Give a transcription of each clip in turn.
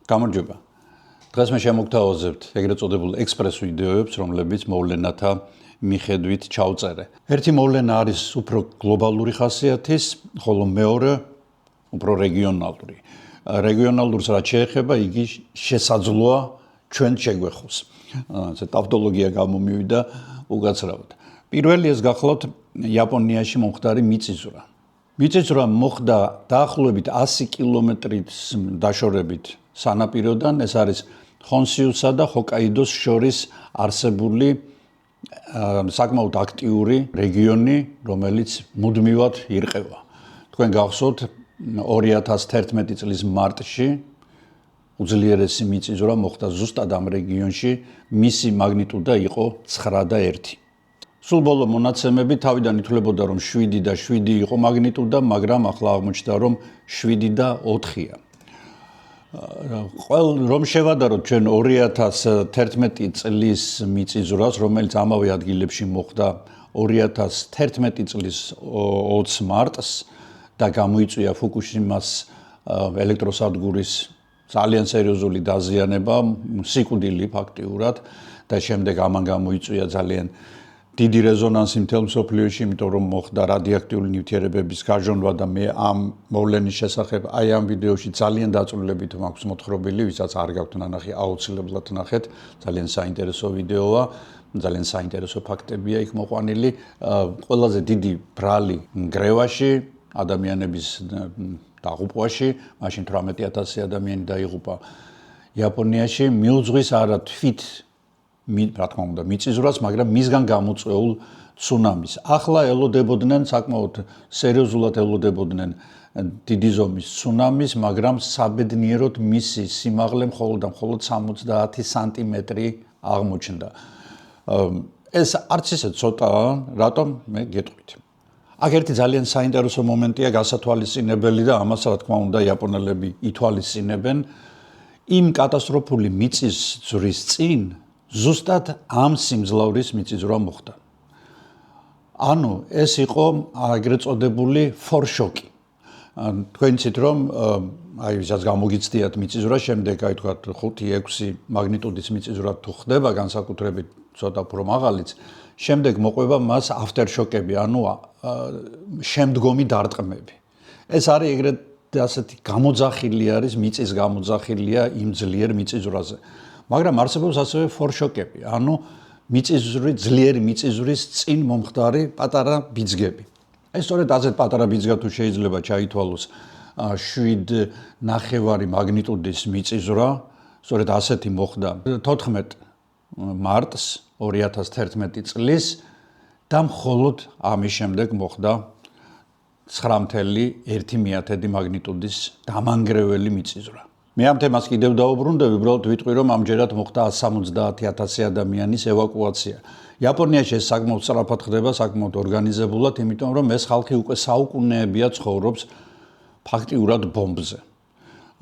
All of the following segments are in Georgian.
გამარჯობა. დღეს მე შემოგთავაზებთ ეგრეთ წოდებულ ექსპრეს ვიდეოებს, რომლებიც მოვლენათა მიხედვით ჩავწერე. ერთი მოვლენა არის უფრო გლობალური ხასიათის, ხოლო მეორე უფრო რეგიონალური. რეგიონალურს რაც შეეხება, იგი შესაძლოა ჩვენ შეგვეხოს. ასე ტავტოლოგია გამომივიდა უკაცრავად. პირველი ეს გახლავთ იაპონიაში მომხდარი მიწისძვრა. მიწისძვრა მოხდა დაახლოებით 100 კილომეტრით დაშორებით სანაპიროდან, ეს არის ჰონსიუსა და ჰოკაიდოს შორის არსებული საკმაოდ აქტიური რეგიონი, რომელიც მუდმივად ირყევა. თქვენ გახსოვთ 2011 წლის მარტში უძლიერესი მიწისძვრა მოხდა ზუსტად ამ რეგიონში, მისი მაგნიტუდა იყო 9.1. სულ ბოლო მონაცემები თავიდან ითვლებოდა, რომ 7 და 7 იყო მაგნიტუდა, მაგრამ ახლა აღმოჩნდა, რომ 7 და 4-ია. რომ შევადაროთ ჩვენ 2011 წლის მიწისძვრას, რომელიც ამავე ადგილებში მოხდა 2011 წლის 20 მარტს და გამოიწვია ფუკუშიმას ელექტროსადგურის ძალიან სერიოზული დაზიანება, სიკვდილი ფაქტიურად და შემდეგ ამან გამოიწვია ძალიან დიდი რეზონანსი მთელ მსოფლიოში, იმიტომ რომ მოხდა რადიოაქტიული ნივთიერებების გაჟონვა და მე ამ მოვლენის შესახებ აი ამ ვიდეოში ძალიან დაწვრილებით მაქვს მოთხრობილი, ვისაც არ გაქვთ ნანახი, აუცილებლად ნახეთ, ძალიან საინტერესო ვიდეოა, ძალიან საინტერესო ფაქტებია იქ მოყვანილი, ყველაზე დიდი ბრალი ნგრევაში, ადამიანების დაღუპვაში, მაშინ 18,000 ადამიანი დაიღუპა იაპონიაში, მიუძღვის არა თვით რა თქმა უნდა მიწისძვრას, მაგრამ მისგან გამოწვეულ ცუნამის. ახლა ელოდებოდნენ საკმაოდ სერიოზულად ელოდებოდნენ დიდი ზომის ცუნამის, მაგრამ საბედნიეროდ მისი სიმაღლე მხოლოდ 70 სანტიმეტრი აღმოჩნდა. ეს არც ისე ცოტაა, რატომ მე გეტყვით. აქ ერთი ძალიან საინტერესო მომენტია გასათვალისწინებელი და ამას რა თქმა უნდა იაპონელები ითვალისწინებენ იმ კატასტროფული მიწისძვრის წინ ზუსტად ამ სიმძლავრის მიწისძვრა მოხდა. ანუ ეს იყო ეგრეთ წოდებული ფორშოკი. თქვენ იცით რომ აი ვისაც გამოგიცდიათ მიწისძვრა, შემდეგ აი თქვათ 5-6 მაგნიტუდის მიწისძვრა თუ ხდება განსაკუთრებით ცოტა უფრო მაღალიც, შემდეგ მოყვება მას aftershock-ები, ანუ შემდგომი დარტყმები. ეს არის ეგრეთ ასეთი გამოძახილი არის, მიწის გამოძახილია იმ ძლიერ მიწისძვრაზე. მაგრამ არსებობს ასევე ფორშოკები, ანუ ძლიერი მიწისძვრის წინ მომხდარი პატარა ბიძგები. ეს სწორედ ასეთ პატარა ბიძგა თუ შეიძლება ჩაითვალოს 7.9 მაგნიტუდის მიწისძვრა, სწორედ ასეთი მოხდა 14 მარტს 2011 წლის და მხოლოდ ამის შემდეგ მოხდა 9.1 მაგნიტუდის დამანგრეველი მიწისძვრა. მე ამ თემას კიდევ დაუბრუნდები, უბრალოდ ვიტყვი, რომ ამჯერად მოხდა 170,000 ადამიანის ევაკუაცია. იაპონიაში ეს საკმაოდ სწრაფად ხდება, საკმაოდ ორგანიზებულად, იმიტომ რომ ეს ხალხი უკვე საუკუნეებია ცხოვრობს ფაქტიურად ბომბზე.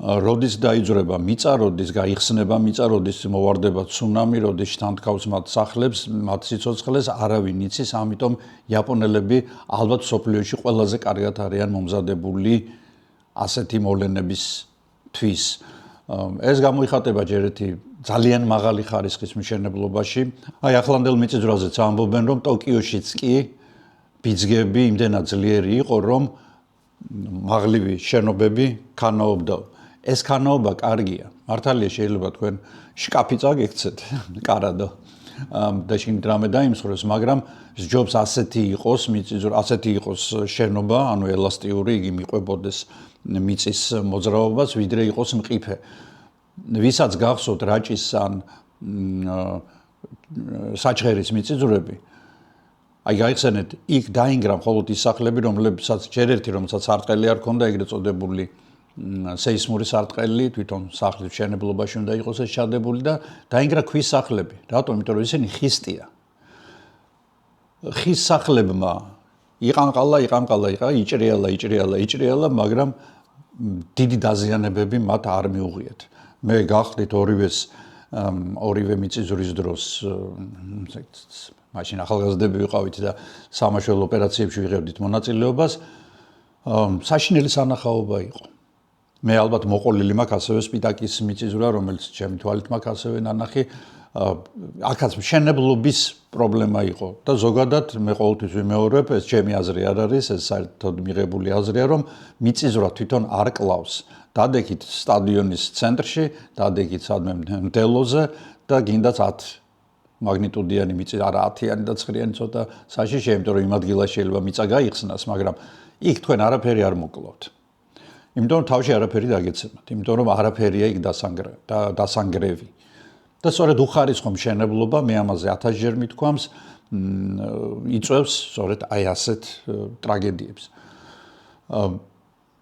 როდის დაიძვრება მიწა, როდის გაიხსნება მიწა, როდის მოვარდება ცუნამი, როდის შთანთქავს მათ სახლებს, მათ სიცოცხლეს, არავინ იცის, ამიტომ იაპონელები ალბათ მსოფლიოში ყველაზე კარგად არიან მომზადებული ასეთი მოვლენების თვის. ეს გამოიხატება ჯერ ერთი ძალიან მაღალი ხარისხის მშენებლობაში. აი ახლანდელ მიწისძვრაზეც ამბობენ, რომ ტოკიოშიც კი ბიძგები იმდენად ძლიერი იყო, რომ მაღლივი შენობები ქანაობდა. ეს ქანაობა კარგია. მართალია შეიძლება თქვენ შკაფი წაგექცეთ, კარადო. და შინ დრამე დაიმსხვრევს, მაგრამ სჯობს ასეთი იყოს მიწისძვრა, ასეთი იყოს შენობა, ანუ ელასტიური, იგი მიყვებოდეს მიწის მოძრაობას, ვიდრე იყოს მყიფე. ვისაც გახსოვთ რაჭის ან საჩხერის მიწისძვრები, აი გაიხსენეთ, იქ დაინგრა მხოლოდ ის სახლები, რომლებსაც ჯერ ერთი რომელსაც სარტყელი არ ქონდა, ეგრეთ წოდებული სეისმური სარტყელი, თვითონ სახლის მშენებლობაში უნდა იყოს ეს ჩადებული და დაინგრა ქვის სახლები. რატომ? იმიტომ რომ ისინი ხისტია. ხის სახლებმა იყანყალა, იჭრიალა, მაგრამ დიდი დაზიანებები მათ არ მიუღიათ. მე გახდით ორივე მიწისძვრის დროს მაშინ ახალგაზრდები ვიყავით და სამაშველო ოპერაციებში ვიღებდით მონაწილეობას, საშინელი სანახაობა იყო. მე ალბათ მოყოლილი მაქვს ასევე სპიტაკის მიწისძვრა, რომელიც ჩემი თვალით მაქვს ასევე ნანახი. აქაც მშენებლობის პრობლემა იყო და ზოგადად მე ყოველთვის ვიმეორებ, ეს ჩემი აზრი არ არის, ეს საერთოდ მიღებული აზრია, რომ მიწისძვრა თვითონ არ კლავს. დადექით სტადიონის ცენტრში, დადექით სადმე მდელოზე და გინდაც 10 მაგნიტუდიანი მიწის, არა 10-იანი და 9-იანი ცოტა საშიშია, იმიტომ რომ იმ ადგილას შეიძლება მიწა გაიხსნას, მაგრამ იქ თქვენ არაფერი არ მოკლავთ. იმიტომ რომ თავში არაფერი დაგეცემათ, იმიტომ რომ არაფერია იქ დასანგრევი. და სწორედ უხარისხო მშენებლობა, მე ამაზე 1000-ჯერ მithქვამს, იწვევს სწორედ აი ასეთ ტრაგედიებს.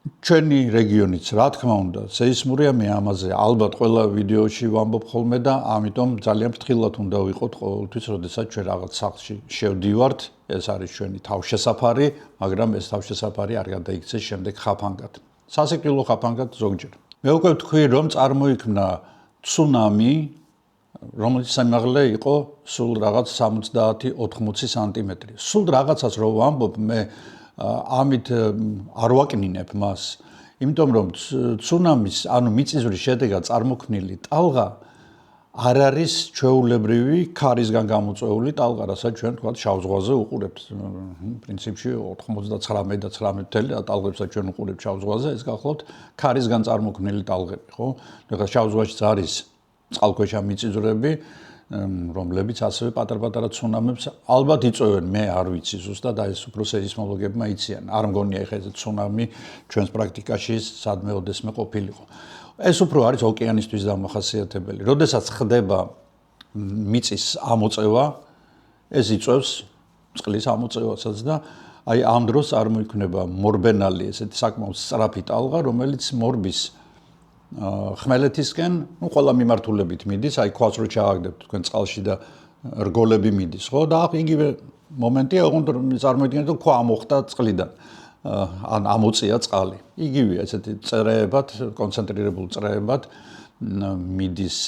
ჩვენი რეგიონიც, რა თქმა უნდა, სეისმურია, მე ამაზე ალბათ ყველა ვიდეოში ვამბობ ხოლმე და ამიტომ ძალიან ფრთხილად უნდა ვიყოთ ყოველთვის, როდესაც ჩვენ რაღაც სახლში შევდივართ, ეს არის ჩვენი თავშესაფარი, მაგრამ ეს თავშესაფარი არ გადაიქცეს შემდეგ ხაფანგად. სასიკვდილო ხაფანგად ზოგჯერ. მე უკვე ვთქვი, რომ წარმოიქმნა ცუნამი, რომელიც სიმაღლე იყო სულ რაღაც 70-80 სანტიმეტრი. სულ რაღაცას რო ვამბობ, მე ამით არ ვაკნინებ მას, იმიტომ რომ ცუნამის, ანუ მიწისძვრის შედეგად წარმოქმნილი ტალღა არ არის ჩვეულებრივი ქარისგან გამოწვეული ტალღა, რასაც ჩვენ თქვათ შავ ზღვაზე უყურებთ. პრინციპში 99.9 ტალღებსაც ჩვენ უყურებთ შავ ზღვაზე, ეს გახლავთ ქარისგან წარმოქმნილი ტალღები, ხო? ეხლა შავ ზღვაშიც არის წყალქვეშა მიწისძვრები, რომლებიც ასევე პატარ-პატარა ცუნამებს ალბათ იწვევენ, მე არ ვიცი ზუსტად, ეს უფრო სეისმოლოგებმა იციან. არ მგონია ეხლა ეს ცუნამი ჩვენს პრაქტიკაში სადმე ოდესმე ყოფილიყო. ეს უფრო არის ოკეანისთვის დამახასიათებელი. როდესაც ხდება მიწის ამოწევა, ეს იწვევს წყლის ამოწევასაც და აი ამ დროს წარმოიქმნება მორბენალი, ესეთი საკმაოდ სწრაფი ტალღა, რომელიც მორბის ხმელეთისკენ, ყველა მიმართულებით მიდის, აი ქვას რო ჩააგდებთ თქვენ წყალში და რგოლები მიდის, ხო? და იგივე მომენტია, ოღონდ წარმოიდგინეთ, რომ ქვა ამოხდა წყლიდან, ან ამოწია წყალი. იგივე ესეთი წერეებად, კონცენტრირებულ წერეებად მიდის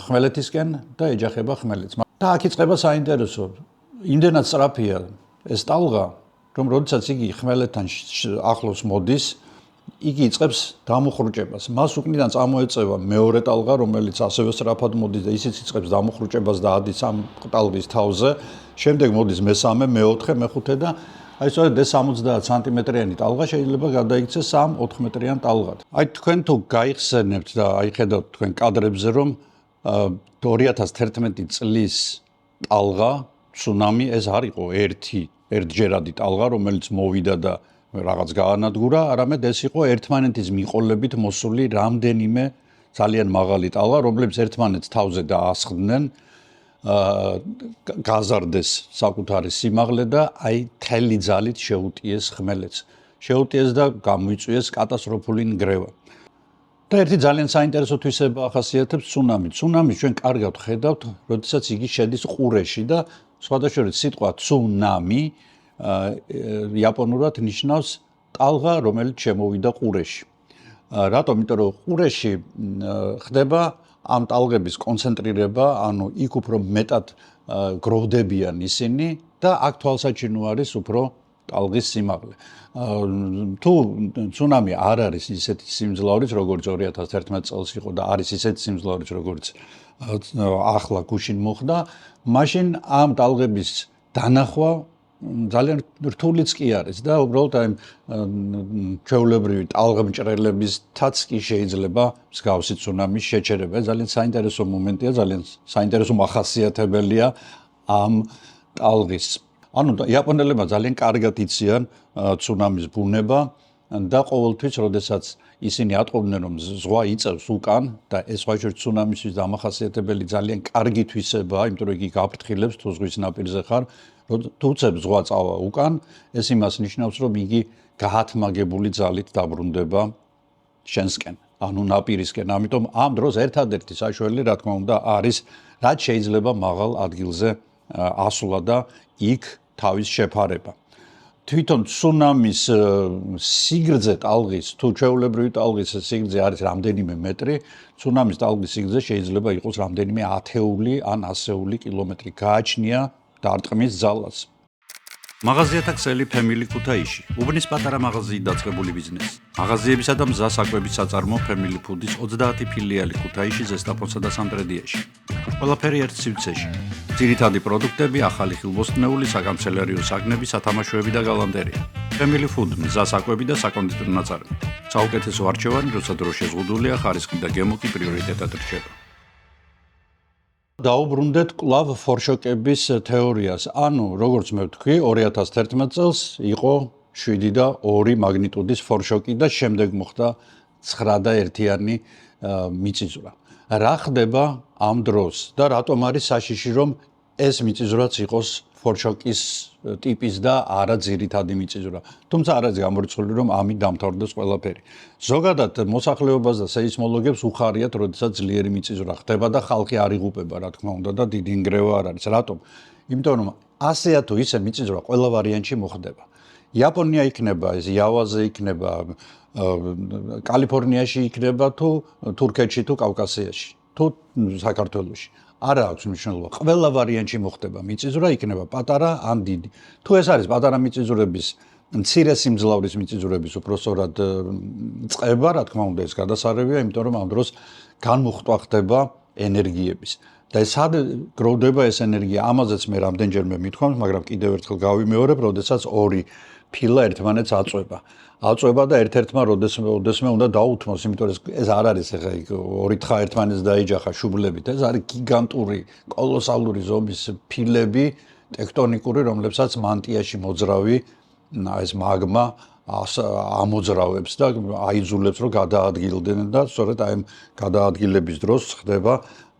ხმელეთისკენ და ეჯახება ხმელეთს. და აქ იწყება საინტერესო. იმდენად სწრაფია ეს ტალღა, რომ როდესაც იგი ხმელეთთან ახლოს მოდის, იგი იწყებს დამუხრუჭებას. მას უკნიდან წამოეწევა მეორე ტალღა, რომელიც ასევე სწრაფად მოდის და ისიც იწყებს დამუხრუჭებას და ადის ამ ტალღის თავზე. შემდეგ მოდის მესამე, მეოთხე, მეხუთე და აი სწორედ ეს 70 სანტიმეტრიანი ტალღა შეიძლება გადაიქცეს 3-4 მეტრიან ტალღად. აი თქვენ თუ გაიხსენებთ და აი ხედავთ თქვენ კადრებზე, რომ 2011 წლის ტალღა, ცუნამი, ეს არ იყო ერთჯერადი ტალღა, რომელიც მოვიდა და რაღაც გაანადგურა, არამედ ეს იყო ერთმანეთის მიყოლებით მოსული რამდენიმე ძალიან მაღალი ტალღა, რომლებიც ერთმანეთს თავზე დაასხდნენ, გაზარდეს საკუთარი სიმაღლე და აი თელი ძალით შეუტიეს ხმელეთს. შეუტიეს და გამოიწვიეს კატასტროფული ნგრევა. და ერთი ძალიან საინტერესო თვისება ახასიათებს ცუნამი. ცუნამის ჩვენ კარგად ხედავთ, როდესაც იგი შედის ყურეში და სხვადასხვა სიტყვა ცუნამი იაპონურად ნიშნავს ტალღა, რომელიც შემოვიდა ყურეში. რატომ? იმიტომ რომ ყურეში ხდება ამ ტალღების კონცენტრირება, ანუ იქ უფრო მეტად გროვდებიან ისინი და აქ თვალსაჩინო არის უფრო ტალღის სიმაღლე. თუ ცუნამი არ არის ისეთი სიმძლავრით, როგორც 2011 წელს იყო და არის ისეთი სიმძლავრით, როგორც ახლა გუშინ მოხდა, მაშინ ამ ტალღების დანახვა ძალიან რთულიც კი არის და უბრალოდ აი ჩვეულებრივი ტალღმჭრელებისთაც კი შეიძლება მსგავსი ცუნამის შეჩერება. ძალიან საინტერესო მომენტია, ძალიან საინტერესო მახასიათებელია ამ ტალღის. ანუ იაპონელებმა ძალიან კარგად იციან ცუნამის ბუნება და ყოველთვის, როდესაც ისინი ატყობდნენ, რომ ზღვა იწევს უკან და ეს ვაჟორი ცუნამისთვის დამახასიათებელი ძალიან კარგი თვისებაა, იმიტომ რომ იგი გაფრთხილებს თუ ზღვის ნაპირზე ხარ, თუ უწევს ზღვა წავა უკან, ეს იმას ნიშნავს, რომ იგი გაათმაგებული ძალით დაბრუნდება შენსკენ, ანუ ნაპირისკენ. ამიტომ ამ დროს ერთადერთი საშუალება, რა თქმა უნდა, არის რაც შეიძლება მაღალ ადგილზე ასვლა და იქ თავის შეფარება. თვითონ ცუნამის სიგრძე ტალღის, თუ ჩვეულებრივი ტალღის სიგრძე არის რამდენიმე მეტრი, ცუნამის ტალღის სიგრძე შეიძლება იყოს რამდენიმე 10-ეული ან 100-ული კილომეტრი. გააჩნია დარტყმის ძალას. მაღაზიათა ქსელი Family Kutaisi, უბნის პატარა მაღაზიით დაწყებული ბიზნესი. მაღაზიებისა და მზა საკვების საწარმო Family Food-ის 30 ფილიალი ქუთაისში, ზესტაფონსა და სამტრედიაში. ყველაფერი ერთ სივრცეში. ძირითადი პროდუქტები, ახალი ხილბოსტნეული, საკანცელერიო საგნები, სათამაშოები და გალანტერეა. Family Food, მზა საკვები და საკონდიტრო ნაწარმი. საუკეთესო არჩევანი, როცა დრო შეზღუდულია, ხარისხი და გემო კი პრიორიტეტად რჩება. დაუბრუნდეთ კლავ ფორშოკების თეორიას. ანუ, როგორც მე ვთქვი, 2011 წელს იყო 7 და 2 მაგნიტუდის ფორშოკი და შემდეგ მოხდა 9 და 1-იანი მიწისძვრა. რა ხდება ამ დროს და რატომ არის საშიში, რომ ეს მიწისძვრაც იყოს ფორშოკის ტიპის და არა ძირითადი მიწისძვრა. თუმცა არ არის გამორიცხული, რომ ამით დამთავრდეს ყველაფერი. ზოგადად მოსახლეობას და სეისმოლოგებს უხარიათ, როდესაც ძლიერი მიწისძვრა ხდება და ხალხი არ იღუპება, რა თქმა უნდა, და დიდი ინგრევა არ არის. რატომ? იმიტომ რომ ასეა თუ ისე მიწისძვრა ყველა ვარიანტში მოხდება. იაპონია იქნება, ეს იავაზე იქნება, კალიფორნიაში იქნება თუ თურქეთში თუ კავკასიაში, თუ საქართველოში. არა აქვს მნიშვნელობა. ყველა ვარიანტში მოხდება მიწისძვრა, იქნება პატარა ან დიდი. თუ ეს არის პატარა მიწისძვრების, მცირე სიმძლავრის მიწისძვრების უпроსორად წყება, რა თქმა უნდა, ეს გადასარევია, იმიტომ რომ ამ დროს განმუხტვა ხდება ენერგიების. და სად გროვდება ეს ენერგია? ამაზეც მე რამდენჯერმე მithქვამს, მაგრამ კიდევ ერთხელ გავიმეორებ, როდესაც ორი ფილა ერთმანეთს აწვება. აწვება და ერთ-ერთმა როდესმე უნდა დაუთმოს, იმიტომ რომ ეს არ არის ახლა ორი თხა ერთმანეთს დაეჯახა შუბლებით. ეს არის გიგანტური, კოლოსალური ზომის ფილები, ტექტონიკური, რომლებსაც მანტიაში მოძრავი ეს მაგმა ამოძრავებს და აიძულებს, რომ გადაადგილდნენ და სწორედ აი ამ გადაადგილების დროს ხდება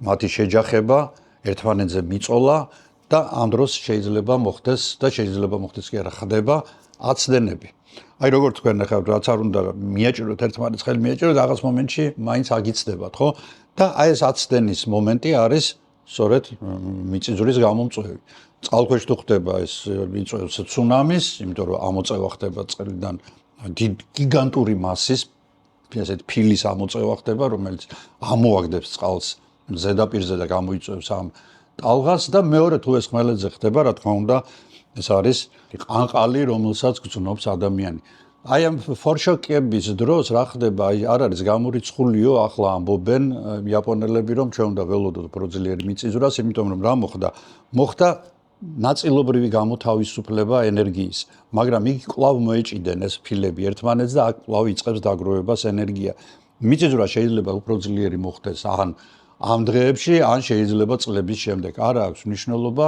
მათი შეჯახება, ერთმანეთზე მიწოლა და ამ დროს შეიძლება მოხდეს კი არა, ხდება აცდენები. აი როგორც თქვენ ახლა რაც არ უნდა მიაჭიროთ ერთმანეთს ხელი მიაჭიროთ, რაღაც მომენტში მაინც აგიცდებათ, ხო? და აი ეს აცდენის მომენტი არის სწორედ მიწისძვრის გამომწვევი. წყალქვეშ თუ ხდება ეს იწვევს ცუნამის, იმიტომ რომ ამოწევა ხდება წყლიდან გიგანტური მასის, ესეთ ფილის ამოწევა ხდება, რომელიც ამოაგდებს წყალს ზედაპირზე და გამოიწვევს ამ ტალღას და მეორე თუ ეს ხმელეთზე ხდება, რა თქმა უნდა, ეს არის ყანყალი, რომელსაც გძნობს ადამიანი. აი ამ ფორშოკების დროს რა ხდება? აი არ არის გამორიცხულიო, ახლა ამბობენ იაპონელები, რომ ჩვენ უნდა ველოდოთ პროძლიერი მიწისძვრას, იმიტომ რომ რა მოხდა? მოხდა ნაწილობრივი გამოთავისუფლება ენერგიის, მაგრამ იქ კვლავ მოეჭიდენ ეს ფილები ერთმანეთს და აქ კვლავ იწყებს დაგროვებას ენერგია. მიწისძვრა შეიძლება უფრო ძლიერი მოხდეს ან ამ დღეებში, ან შეიძლება წლების შემდეგ. არ აქვს მნიშვნელობა,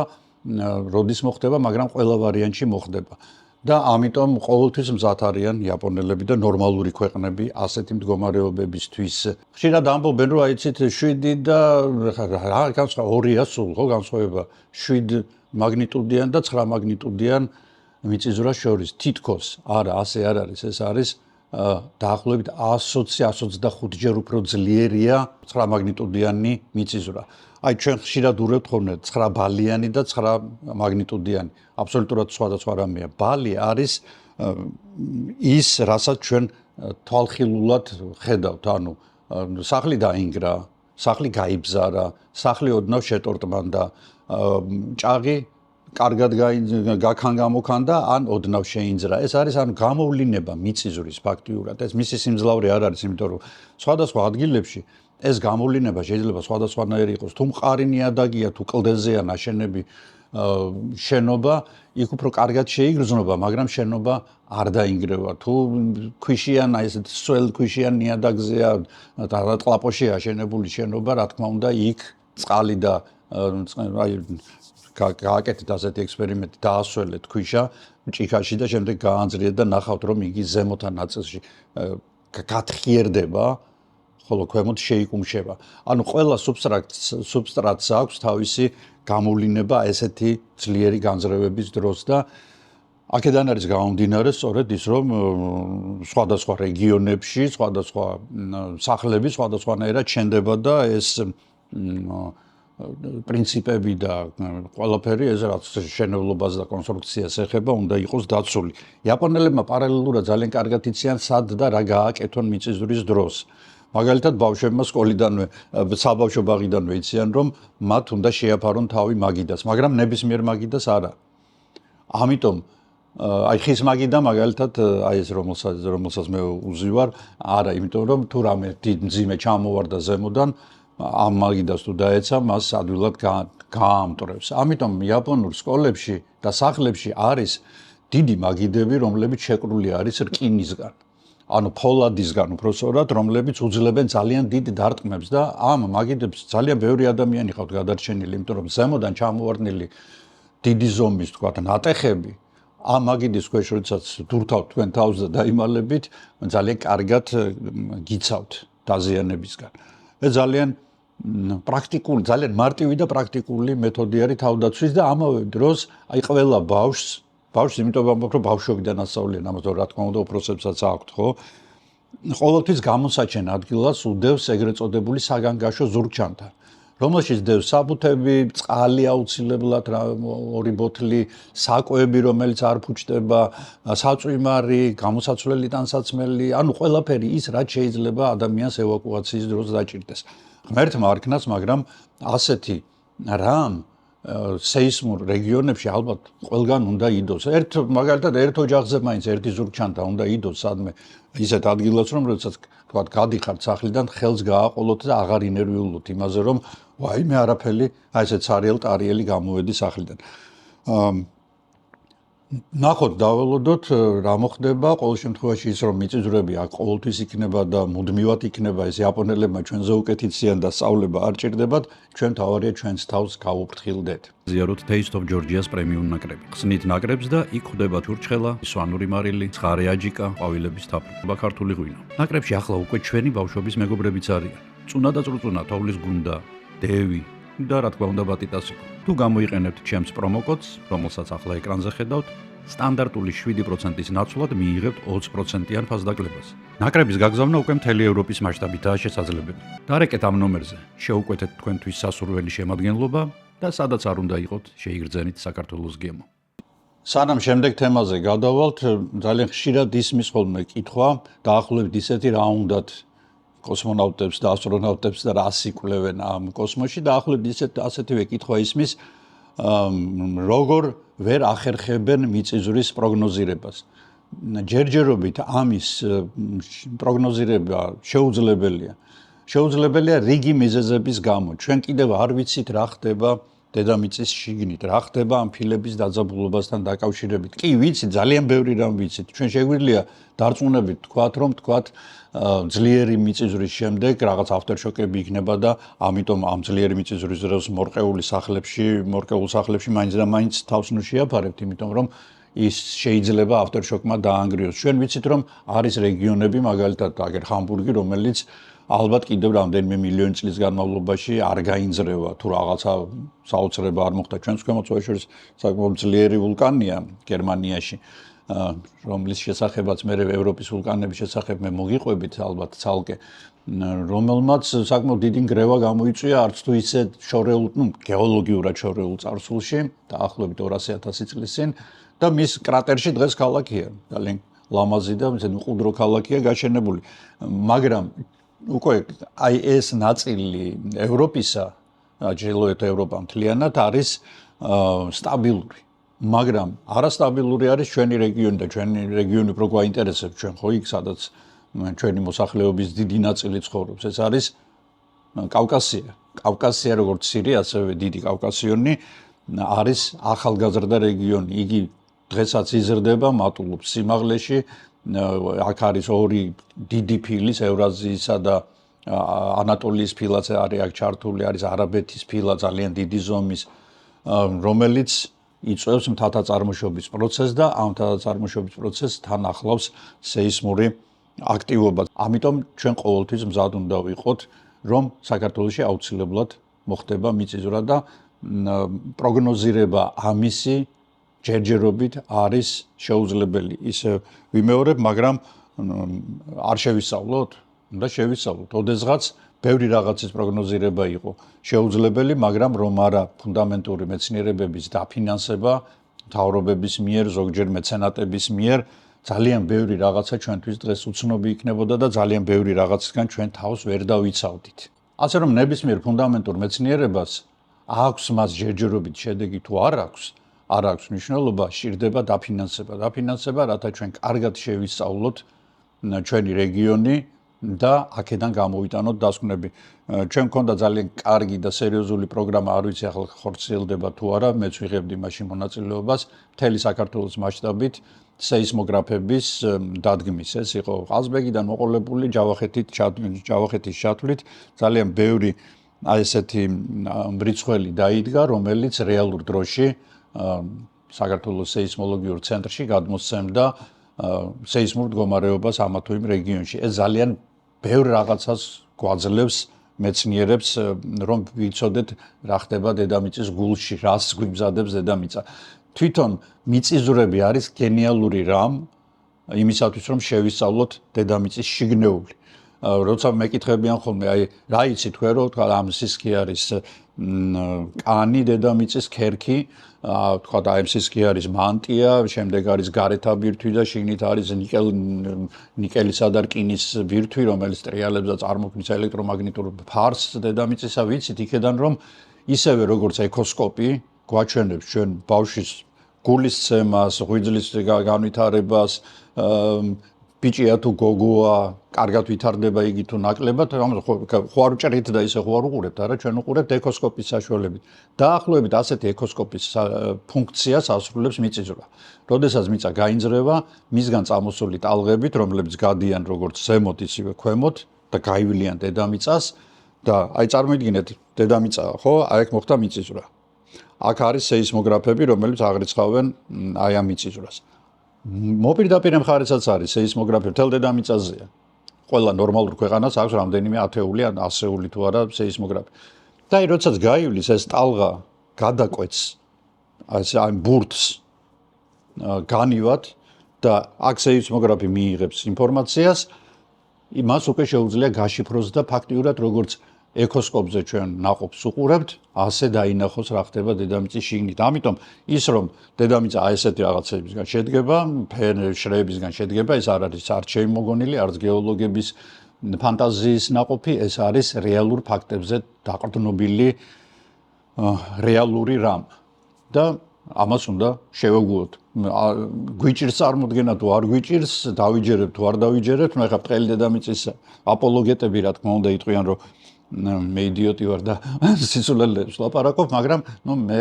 როდის მოხდება, მაგრამ ყველა ვარიანტში მოხდება. და ამიტომ ყოველთვის მზად არიან იაპონელები და ნორმალური ქვეყნები ასეთი მდგომარეობებისთვის. ხშირად ამბობენ, რომ აიცით 7 და რა განსხვავება 2-ია სულ, ხო, განსხვავება 7 მაგნიტუდიან და 9 მაგნიტუდიან მიწისძვრას შორის. თითქოს არა, ასე არ არის, ეს არის დაახლოებით 120-125 ჯერ უფრო ძლიერია 9 მაგნიტუდიანი მიწისძვრა. აი ჩვენ ხშირად ურევთ ხოლმე 9 ბალიანი და 9 მაგნიტუდიანი. აბსოლუტურად სხვადასხვა რამეა. ბალი არის ის, რასაც ჩვენ თვალხილულად ხედავთ, ანუ სახლი დაინგრა, სახლი გაიბზარა, სახლი ოდნავ შეტორტმანდა, ჭაღი კარგად გაქანგამოქანდა, ან ოდნავ შეინძრა. ეს არის ანუ გამოვლინება მიწისძვრის ფაქტიურად. ეს მისი სიმძლავრე არ არის, იმიტომ რომ სხვადასხვა ადგილებში ეს გამოვლინება შეიძლება სხვადასხვანაირი იყოს. თუ მყარი ნიადაგია, თუ კლდეზეა ნაშენები შენობა, იქ უფრო კარგად შეიგრძნობა, მაგრამ შენობა არ დაინგრევა. თუ ქვიშიან, აი ესეთ სველ ქვიშიან ნიადაგზეა და ტყლაპოშია აშენებული შენობა, რა თქმა უნდა, იქ წყალი და აი გააკეთეთ ასეთი ექსპერიმენტი, დაასველეთ ქვიშა ჭიქაში და შემდეგ გაანძრიეთ და ნახავთ, რომ იგი ზემოთან ნაწილში გათხიერდება, ხოლო ქვემოთ შეიკუმშება. ანუ ყველა სუბსტრატს აქვს თავისი გამოვლინება ესეთი ძლიერი განზრევების დროს და აქედან არის გამომდინარე სწორედ ის, რომ სხვადასხვა რეგიონებში, სხვადასხვა სახლები სხვადასხვანაირად შენდება და ეს პრინციპები და ყველაფერი ეს რაც შენებლობას და კონსტრუქციას ეხება, უნდა იყოს დაცული. იაპონელებმა პარალელურად ძალიან კარგად იციან სად და რა გააკეთონ მიწისძვრის დროს. მაგალითად ბავშვებმა სკოლიდანვე, საბავშვო ბაღიდანვე იციან, რომ მათ უნდა შეაფარონ თავი მაგიდას, მაგრამ ნებისმიერ მაგიდას არა. ამიტომ აი ხის მაგიდა მაგალითად აი ეს რომელსაც მე უზივარ, არა, იმიტომ რომ თუ რამე დიდ მძიმე ჩამოვარდა ზემოდან, ამ მაგიდას თუ დაეცა, მას ადვილად გაამტრევს. ამიტომ იაპონურ სკოლებში და სახლებში არის დიდი მაგიდები, რომლებიც შეკრული არის რკინისგან. ანუ ფოლადისგან უпроსორად, რომლებიც უძლებენ ძალიან დიდ დარტყმებს და ამ მაგიდებს ძალიან ბევრი ადამიანი ხავთ გადარჩენილი, იმიტომ რომ ზემოდან ჩამოვარდნილი დიდი ზომის, თქვათ, ნატეხები ამ მაგიდის ქვეშ როდესაც დურთავთ თქვენ თავს და დაიმალებით, ძალიან კარგად გიცავთ დაზიანებისგან. ეს ძალიან პრაქტიკული, ძალიან მარტივი და პრაქტიკული მეთოდი არის თავდაცვის და ამავე დროს აი ყველა ბავშვს, იმიტომ რომ ბავშვობიდან ასწავლიან, ამას რა თქმა უნდა უფროსებსაც აქვთ, ხო? ყოველთვის გამოსაჩენ ადგილას უდევს ეგრეთ წოდებული საგანგაშო ზურგჩანთა, რომელშიც დევს საბუთები, წყალი აუცილებლად, ორი ბოთლი, საკვები, რომელიც არ ფუჭდება, საწვიმარი, გამოსაცვლელი ტანსაცმელი, ანუ ყველაფერი ის, რაც შეიძლება ადამიანს ევაკუაციის დროს დაჭირდეს. ღმერთმა არ ქნას, მაგრამ ასეთი რამ სეისმურ რეგიონებში ალბათ ყველგან უნდა იდოს. მაგალითად ერთ ოჯახზე მაინც ერთი ზურგჩანთა უნდა იდოს სადმე ისეთ ადგილას, რომ როდესაც თქვათ გადიხართ სახლიდან, ხელს გააყოლოთ და აღარ ინერვიულოთ იმაზე, რომ ვაიმე არაფერი, აი ესეთ სარიელ-ტარიელი გამოვედი სახლიდან. ნახოთ, დაველოდოთ რა მოხდება, ყოველ შემთხვევაში ის რომ მიწისძვრები აქ ყოველთვის იქნება და მუდმივად იქნება, ეს იაპონელებმა ჩვენზე უკეთიციან და სწავლება არ ჭირდებათ, ჩვენ თავარია ჩვენს თავს გავუფრთხილდეთ. ზიაროთ Taste of Georgia-ს პრემიუმ ნაკრები. ხსნით ნაკრებს და იქ ხვდება თურჩხელა, სვანური მარილი, ცხარე აჯიკა, ყვავილების თაფლობა, ქართული ღვინო. ნაკრებში ახლა უკვე ჩვენი ბავშვობის მეგობრებიც არიან. წუნა და წრუწუნა, თოვლის გუნდა, დევი და რა თქმა უნდა ბატიტასიკო. თუ გამოიყენებთ ჩემს პრომოკოდს, რომელსაც ახლა ეკრანზე ხედავთ, სტანდარტული 7%-ის ნაცვლად მიიღებთ 20%-იან ფასდაკლებას. ნაკრების გაგზავნა უკვე მთელი ევროპის მასშტაბითაა შესაძლებელი. დარეკეთ ამ ნომერზე, შეუკვეთეთ თქვენთვის სასურველი შემადგენლობა და სადაც არ უნდა იყოთ, შეიგრძენით საქართველოს გემო. სანამ შემდეგ თემაზე გადავალთ, ძალიან ხშირად ისმის ხოლმე კითხვა, დაახლოებით ისეთი რა უნდათ კოსმონავტებს და ასტრონავტებს და რას იკვლევენ ამ კოსმოსში, დაახლოებით ასეთივე კითხვა ისმის, როგორ ვერ ახერხებენ მიწისძვრის პროგნოზირებას. ჯერჯერობით ამის პროგნოზირება შეუძლებელია. შეუძლებელია რიგი მიზეზების გამო. ჩვენ კიდევ არ ვიცით რა ხდება დედამიწის შიგნით, რა ხდება ამ ფილების დაძაბულობასთან დაკავშირებით. კი, ვიცით, ძალიან ბევრი რამ ვიცით. ჩვენ შეგვიძლია დარწმუნებით თქვათ, რომ ძლიერი მიწისძვრის შემდეგ რაღაც ავტორშოკები იქნება და ამიტომ ამ ძლიერი მიწისძვრის დროს მორყეულ სახლებში მაინც და მაინც თავს ნუ შეაფარებთ, იმიტომ რომ ის შეიძლება ავტორშოკმა დაანგრიოს. ჩვენ ვიცით, რომ არის რეგიონები, მაგალითად, აგერ ჰამბურგი, რომელიც ალბათ კიდევ რამდენიმე მილიონი წლის განმავლობაში არ გაინძრევა, თუ რაღაცა საოცრება არ მოხდა. ჩვენს ქვემოწვევის შორის საკმაოდ ძლიერი ვულკანია გერმანიაში, რომლის შესახებაც მე ევროპის ვულკანების შესახებ მე მოგიყვებით ალბათ ცალკე, რომელმაც საკმაოდ დიდი ნგრევა გამოიწვია არც თუ ისე გეოლოგიურად შორეულ წარსულში, დაახლოებით 200,000 წლის წინ და მის კრატერში დღეს ქალაქია, ძალიან ლამაზი და მყუდრო ქალაქია გაშენებული, მაგრამ უკვე აი ეს ნაწილი ევროპისა, ჩრდილოეთ ევროპა მთლიანად არის სტაბილური. მაგრამ არასტაბილური არის ჩვენი რეგიონი და ჩვენი რეგიონი უფრო გვაინტერესებს, ჩვენ ხო იქ სადაც ჩვენი მოსახლეობის დიდი ნაწილი ცხოვრობს. ეს არის კავკასია. კავკასია როგორც ცირე, ასევე დიდი კავკასიონი არის ახალგაზრდა რეგიონი. იგი დღესაც იზრდება, მატულობს სიმაღლეში. აქ არის ორი დიდი ფილის, ევრაზიისა და ანატოლიის ფილაც არის აქ ჩართული, არის არაბეთის ფილა ძალიან დიდი ზომის, რომელიც იწვევს მთათა წარმოშობის პროცესს და ამ მთათა წარმოშობის პროცესს თან ახლავს სეისმური აქტივობა. ამიტომ ჩვენ ყოველთვის მზად უნდა ვიყოთ, რომ საქართველოში აუცილებლად მოხდება მიწისძვრა და პროგნოზირება ამისი ჯერჯერობით არის შეუძლებელი. ისე ვიმეორებ, მაგრამ არ შევისწავლოთ, უნდა შევისწავლოთ. ოდესღაც ბევრი რაღაცის პროგნოზირება იყო შეუძლებელი, მაგრამ რომ არა ფუნდამენტური მეცნიერებების დაფინანსება მთავრობების მიერ, ზოგჯერ მეცენატების მიერ, ძალიან ბევრი რაღაცა ჩვენთვის დღეს უცნობი იქნებოდა და ძალიან ბევრი რაღაცისგან ჩვენ თავს ვერ დავიცავდით. ასე რომ ნებისმიერ ფუნდამენტურ მეცნიერებას აქვს მას ჯერჯერობით შედეგი თუ არ აქვს, არ აქვს მნიშვნელობა, სჭირდება დაფინანსება, რათა ჩვენ კარგად შევისწავლოთ ჩვენი რეგიონი და აქედან გამოვიტანოთ დასკვნები. ჩვენ მქონდა ძალიან კარგი და სერიოზული პროგრამა, არ ვიცი ახლა ხორციელდება თუ არა, მეც ვიღებდი მაშინ მონაწილეობას, მთელი საქართველოს მასშტაბით სეისმოგრაფების დადგმის. ეს იყო ყაზბეგიდან მოყოლებული ჯავახეთის ჩათვლით, ძალიან ბევრი ესეთი მრიცხველი დაიდგა, რომელიც რეალურ დროში საქართველოს სეისმოლოგიურ ცენტრში გადმოსცემდა სეისმურ მდგომარეობას ამა თუ იმ რეგიონში. ეს ძალიან ბევრ რაღაცას გვაძლევს მეცნიერებს, რომ ვიცოდეთ რა ხდება დედამიწის გულში, რას გვიმზადებს დედამიწა. თვითონ მიწისძვრები არის გენიალური რამ იმისათვის, რომ შევისწავლოთ დედამიწის შიგნეული. როცა მეკითხებიან ხოლმე, აი, რა იცით თქვენ, რომ თქვა ამ სისქი არის კანი დედამიწის ქერქი, თქვა და ამ სისქი არის მანტია, შემდეგ არის გარეთა ბირთვი და შიგნით არის ნიკელისა და რკინის ბირთვი, რომელიც ტრიალებს და წარმოქმნის ელექტრომაგნიტურ ფარს დედამიწისა. ვიცით იქედან, რომ ისევე როგორც ეკოსკოპი გვაჩვენებს ჩვენ ბავშვის გულის ცემას, ღვიძლის განვითარებას, ბიჭია თუ გოგოა, კარგად ვითარდება იგი თუ ნაკლებად, ხო არ უჭერით და ისე ხო არ უყურებთ, არა, ჩვენ უყურებთ ეკოსკოპის საშუალებით. დაახლოებით ასეთი ეკოსკოპის ფუნქციას ასრულებს მიწისძვრა. როდესაც მიწა გაინძრევა, მისგან წამოსული ტალღებით, რომლებიც გადიან როგორც ზემოთ, ისევე ქვემოთ და გაივლიან დედამიწას და აი წარმოიდგინეთ, დედამიწაა, ხო? აი აქ მოხდა მიწისძვრა. აქ არის სეისმოგრაფები, რომლებიც აღრიცხავენ აი ამ მიწისძვრას. მოპირდაპირ მხარესაც არის სეისმოგრაფი მთელ დედამიწაზეა. ყველა ნორმალურ ქვეყანას აქვს რამდენიმე ათეული ან ასეული თუ არა სეისმოგრაფი. და აი როდესაც გაივლის ეს ტალღა გადაკვეთს აი ბურთს განივად და აქ სეისმოგრაფი მიიღებს ინფორმაციას, იმას უკვე შეუძლია გაშიფროს და ფაქტიურად როგორც ეკოსკოპზე ჩვენ ნაყოფს უყურებთ, ასე დაინახოს რა ხდება დედამიწის შიგნით. ამიტომ ის რომ დედამიწა აი ესეთი რაღაცებისგან შედგება, შრეებისგან შედგება, ეს არ არის არც შემოგონილი, არც გეოლოგების ფანტაზიის ნაყოფი, ეს არის რეალურ ფაქტებზე დაყრდნობილი რეალური რამ. და ამას უნდა შევეგუოთ. გვიჭირს წარმოდგენა თუ არ გვიჭირს, დავიჯერებთ თუ არ დავიჯერებთ, ნუ ეხლა ბრტყელი დედამიწის აპოლოგეტები რა თქმა უნდა იტყვიან, რომ მე იდიოტი ვარ და სიცოცხლეებს ლაპარაკობ, მაგრამ ნუ მე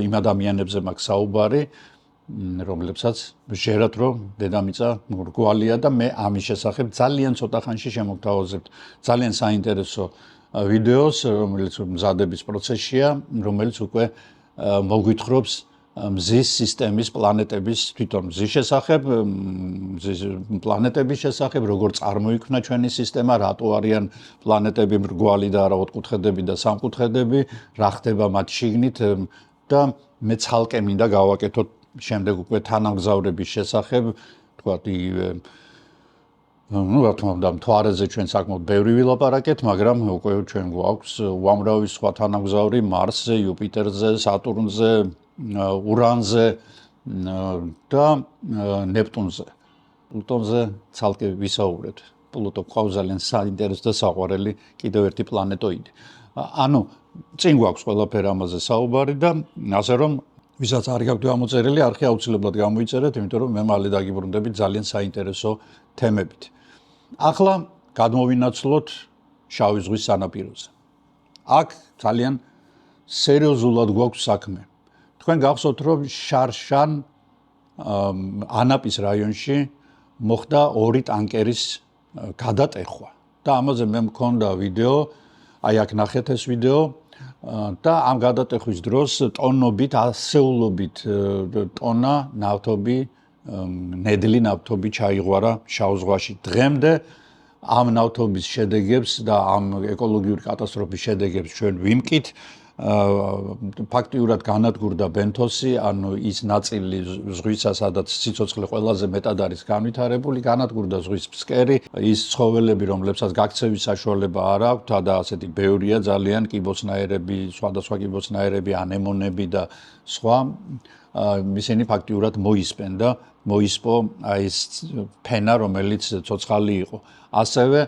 იმ ადამიანებზე მაქვს საუბარი, რომლებსაც ვჟერათ, რომ დედამიწა რგვალია და მე ამის შესახებ ძალიან ცოტა ხანში შემოგთავაზებთ ძალიან საინტერესო ვიდეოს, რომელიც მზადების პროცესშია, რომელიც უკვე მოგვითხრობს მზის სისტემის პლანეტების თვითონ მზის შესახებ, მზის პლანეტების შესახებ, როგორ წარმოიქმნა ჩვენი სისტემა, რატო არიან პლანეტები მრგვალი და არა ოთხკუთხედები და სამკუთხედები, რა ხდება მათ შიგნით და მე ცალკე მინდა გავაკეთოთ შემდეგ უკვე თანამგზავრების შესახებ, თქვათ ну, რა თქმა უნდა, მთვარეზე ჩვენ საკმაოდ ბევრი ვილაპარაკეთ, მაგრამ უკვე ჩვენ გვაქვს უამრავი სხვა თანამგზავრი მარსზე, იუპიტერზე, სატურნზე, ურანზე და ნეპტუნზე. პლუტონზე ცალკე ვისაუბრეთ. პლუტო ყავს ძალიან საინტერესო და საყვარელი კიდევ ერთი პლანეტოიდი. ანუ წინ გვაქვს ყველაფერი ამაზე საუბარი და ასე რომ ვისაც არ გაქვთ ამოწერილი, არხი აუცილებლად გამოიწერეთ, იმიტომ რომ მე მალე დაგიბრუნდებით ძალიან საინტერესო თემებით. ახლა გადმოვინაცვლოთ შავი ზღვის სანაპიროზე. აქ ძალიან სერიოზულად გვაქვს საქმე. თქვენ გახსოვთ, რომ შარშან ანაპის რაიონში მოხდა 2 ტანკერის გადატეხვა და ამაზე მე მქონდა ვიდეო, აი აქ ნახეთ ეს ვიდეო და ამ გადატეხვის დროს ტონობით, ასეულობით ტონა ნავთობი, ნედლი ნავთობი ჩაიღვარა შავ ზღვაში. დღემდე ამ ნავთობის შედეგებს და ამ ეკოლოგიური კატასტროფის შედეგებს ჩვენ ვიმკით. ფაქტიურად განადგურდა ბენთოსი, ანუ ის ნაწილი ზღვისა, სადაც სიცოცხლე ყველაზე მეტად არის განვითარებული, განადგურდა ზღვის ფსკერი, ის ცხოველები, რომლებსაც გაქცევის საშუალება არ აქვთ და ასეთი ბევრია ძალიან, კიბოსნაირები, სხვადასხვა კიბოსნაირები, ანემონები და სხვა, ისინი ფაქტიურად მოისპენ და მოისპო ეს ფენა, რომელიც ცოცხალი იყო. ასევე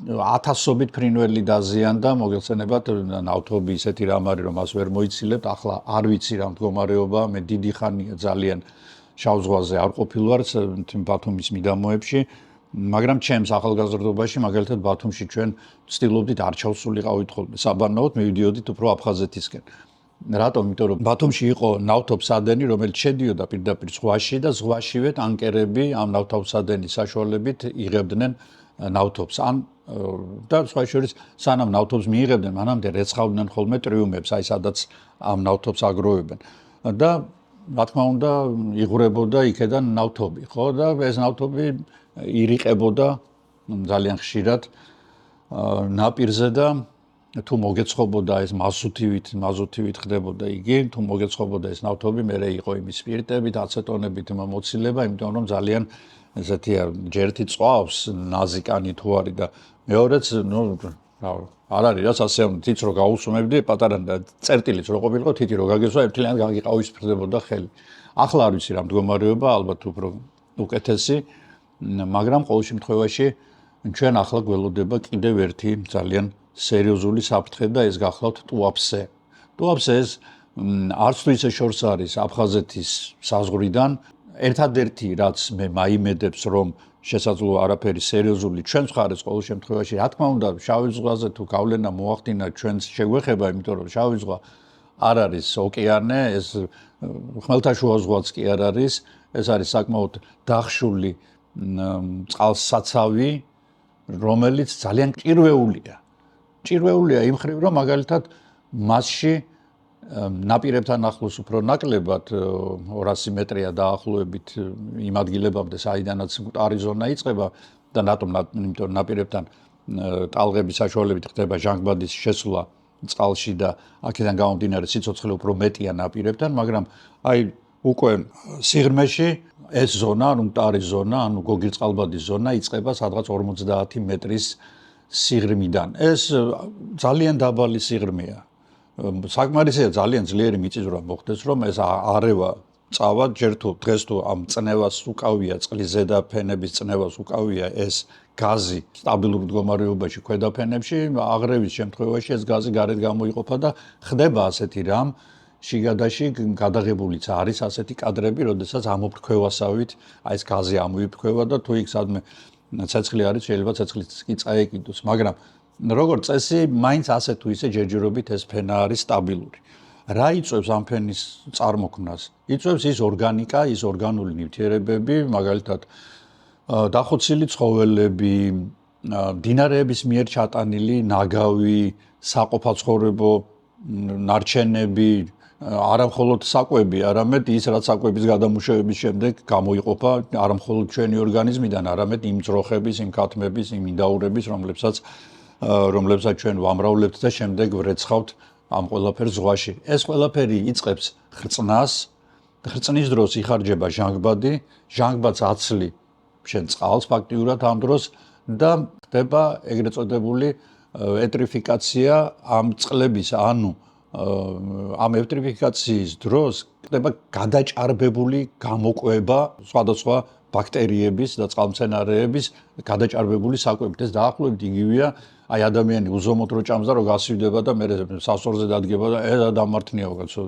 ათასობით ფრინველი დაზიანდა, მოგეხსენებათ, ნავთობი ისეთი რამ არის, რომ მას ვერ მოიცილებთ. ახლა არ ვიცი რა მდგომარეობა, მე დიდი ხანია ძალიან შავ ზღვაზე არ ყოფილვარ ბათუმის მიდამოებში, მაგრამ ჩემს ახალგაზრდობაში, მაგალითად ბათუმში ჩვენ ვცდილობდით არჩევს სულიყავით ხოლმე. საბანაოდ მივიდიოდით უფრო აფხაზეთისკენ. რატომ? იმიტომ რომ ბათუმში იყო ნავთობსადენი, რომელიც შედიოდა პირდაპირ ზღვაში და ზღვაშივე ტანკერები ამ ნავთობსადენის საშუალებით იღებდნენ ნავთობს. და სხვა შორის სანამ ნავთობს მიიღებდნენ, მანამდე რეცხავდნენ ხოლმე ტრიუმებს, აი სადაც ამ ნავთობს აგროვებენ. და რა თქმა უნდა, იღურებოდა იქედან ნავთობი, ხო? და ეს ნავთობი ირიყებოდა ძალიან ხშირად ნაპირზე და თუ მოგეცხობოდა ეს მაზუთივით ხდებოდა იგი, თუ მოგეცხობოდა ეს ნავთობი, მერე იყო იმის სპირტებით, აცეტონებით მოცილება, იმიტომ რომ ძალიან ესეთია ჯერთი წვავს ნაზიკანი თუ არის და მეორეც, არ არის რაც ასე თითს რო გაუსვამებდი, პატარა წერტილიც რო ყოფილიყო, თითი რო გაგესვა, ერთლიანად გაგიყავისფრდებოდა ხელი. ახლა არ ვიცი რა მდგომარეობა, ალბათ უფრო უკეთესი, მაგრამ ყოველ შემთხვევაში ჩვენ ახლა გველოდება კიდევ ერთი ძალიან სერიოზული საფრთხე და ეს გახლავთ ტუაფსე. ტუაფსე ეს არც თუ ისე შორს არის აფხაზეთის საზღვრიდან, ერთადერთი რაც მე მაიმედებს რომ შესაძლოა არაფერი სერიოზული ჩვენს მხარეს ყოველ შემთხვევაში, რა თქმა უნდა, შავი ზღვაზე თუ გავლენა მოახდინა ჩვენს შეგვეხება, იმიტომ რომ შავი ზღვა არ არის ოკეანე, ეს ხმელთაშუა ზღვაც კი არ არის, ეს არის საკმაოდ დახშული წყალსაცავი, რომელიც ძალიან ჭირვეულია. ჭირვეულია იმ ხრივ, რომ მაგალითად მასში ნაპირებთან ახლოს უფრო ნაკლებად 200 მეტრია დაახლოებით იმ ადგილებამდე, საიდანაც მკვდარი ზონა იწყება და იმიტომ ნაპირებთან ტალღების საშუალებით ხდება ჟანგბადის შესვლა წყალში და აქედან გამომდინარე სიცოცხლე უფრო მეტია ნაპირებთან, მაგრამ აი უკვე სიღრმეში ეს ზონა, ანუ მკვდარი ზონა, ანუ გოგირწყალბადის ზონა იწყება სადღაც 50 მეტრის სიღრმიდან. ეს ძალიან დაბალი სიღრმეა. საკმარისია ძალიან ძლიერი მიწისძვრა მოხდეს, რომ ეს არევა წავა, ჯერ თუ დღეს თუ ამ წნევას უკავია, წყლის ზედა ფენების წნევას უკავია ეს გაზი სტაბილურ მდგომარეობაში ქვედა ფენებში, აღრევის შემთხვევაში ეს გაზი გარეთ გამოიყოფა და ხდება ასეთი რამ, შიგადაში გადაღებულიც არის ასეთი კადრები, როდესაც ამოფრქვევასავით აი ეს გაზი ამოიფრქვევა და თუ იქ სადმე ცეცხლი არის, შეიძლება ცეცხლიც კი წაეკიდოს, მაგრამ როგორც წესი, მაინც ასე თუ ისე ჯერჯერობით ეს ფენა არის სტაბილური. რა იწვევს ამ ფენის წარმოქმნას? იწვევს ის ორგანიკა, ის ორგანული ნივთიერებები, მაგალითად დახოცილი ცხოველები, მდინარეების მიერ ჩატანილი ნაგავი, საყოფაცხოვრებო ნარჩენები, არა მხოლოდ საკვები, არამედ ის რაც საკვების გადამუშავების შემდეგ გამოიყოფა არა მხოლოდ ჩვენი ორგანიზმიდან, არამედ იმ ძროხების, იმ ქათმების, იმ ინდაურების, რომლებსაც ჩვენ ვამრავლებთ და შემდეგ ვრეცხავთ ამ ყველაფერს ზღვაში. ეს ყველაფერი იწყებს ხრწნას, ხრწნის დროს იხარჯება ჟანგბადი, ჟანგბადს აცლი შენ წყალს ფაქტიურად ამ დროს და ხდება ეგრეთ წოდებული ეტრიფიკაცია ამ წყლების, ანუ ამ ეტრიფიკაციის დროს ხდება გადაჭარბებული გამოკვება სხვადასხვა ბაქტერიების და წყალმცენარეების გადაჭარბებული საკვებით. ეს დაახლოებით იგივეა, აი ადამიანი უზომოდ რო ჭამს და რო გასვიდება და მე სასწორზე დადგება და დამართნია უკაცო.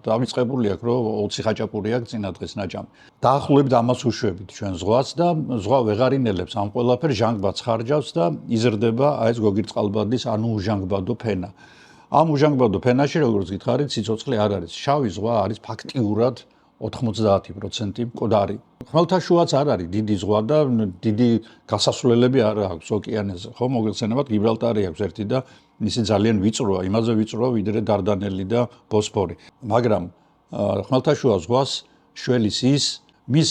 დამიწყებული აქვს, რომ 20 ხაჭაპური აქვს წინა დღეს ნაჭამი. დაახლოებით ამას უშვებით ჩვენ ზღვას და ზღვა ვეღარინელებს ამ ყველაფერს, ჟანგბადს ხარჯავს და იზრდება აი ეს გოგირწყალბადის, ანუ უჟანგბადო ფენა. ამ უჟანგბადო ფენაში, როგორც გითხარით, სიცოცხლე არ არის. შავი ზღვა არის ფაქტიურად 90% მკვდარი. ხმელთაშუაც არ არის დიდი ზღვა და დიდი გასასვლელები არ აქვს ოკეანეზე. ხო, მოგეხსენებათ, გიბრალტარი აქვს ერთი და ისი ძალიან ვიწროა, იმაზე ვიწროა ვიდრე დარდანელი და ბოსფორი. მაგრამ ხმელთაშუა ზღვას შველის ის მის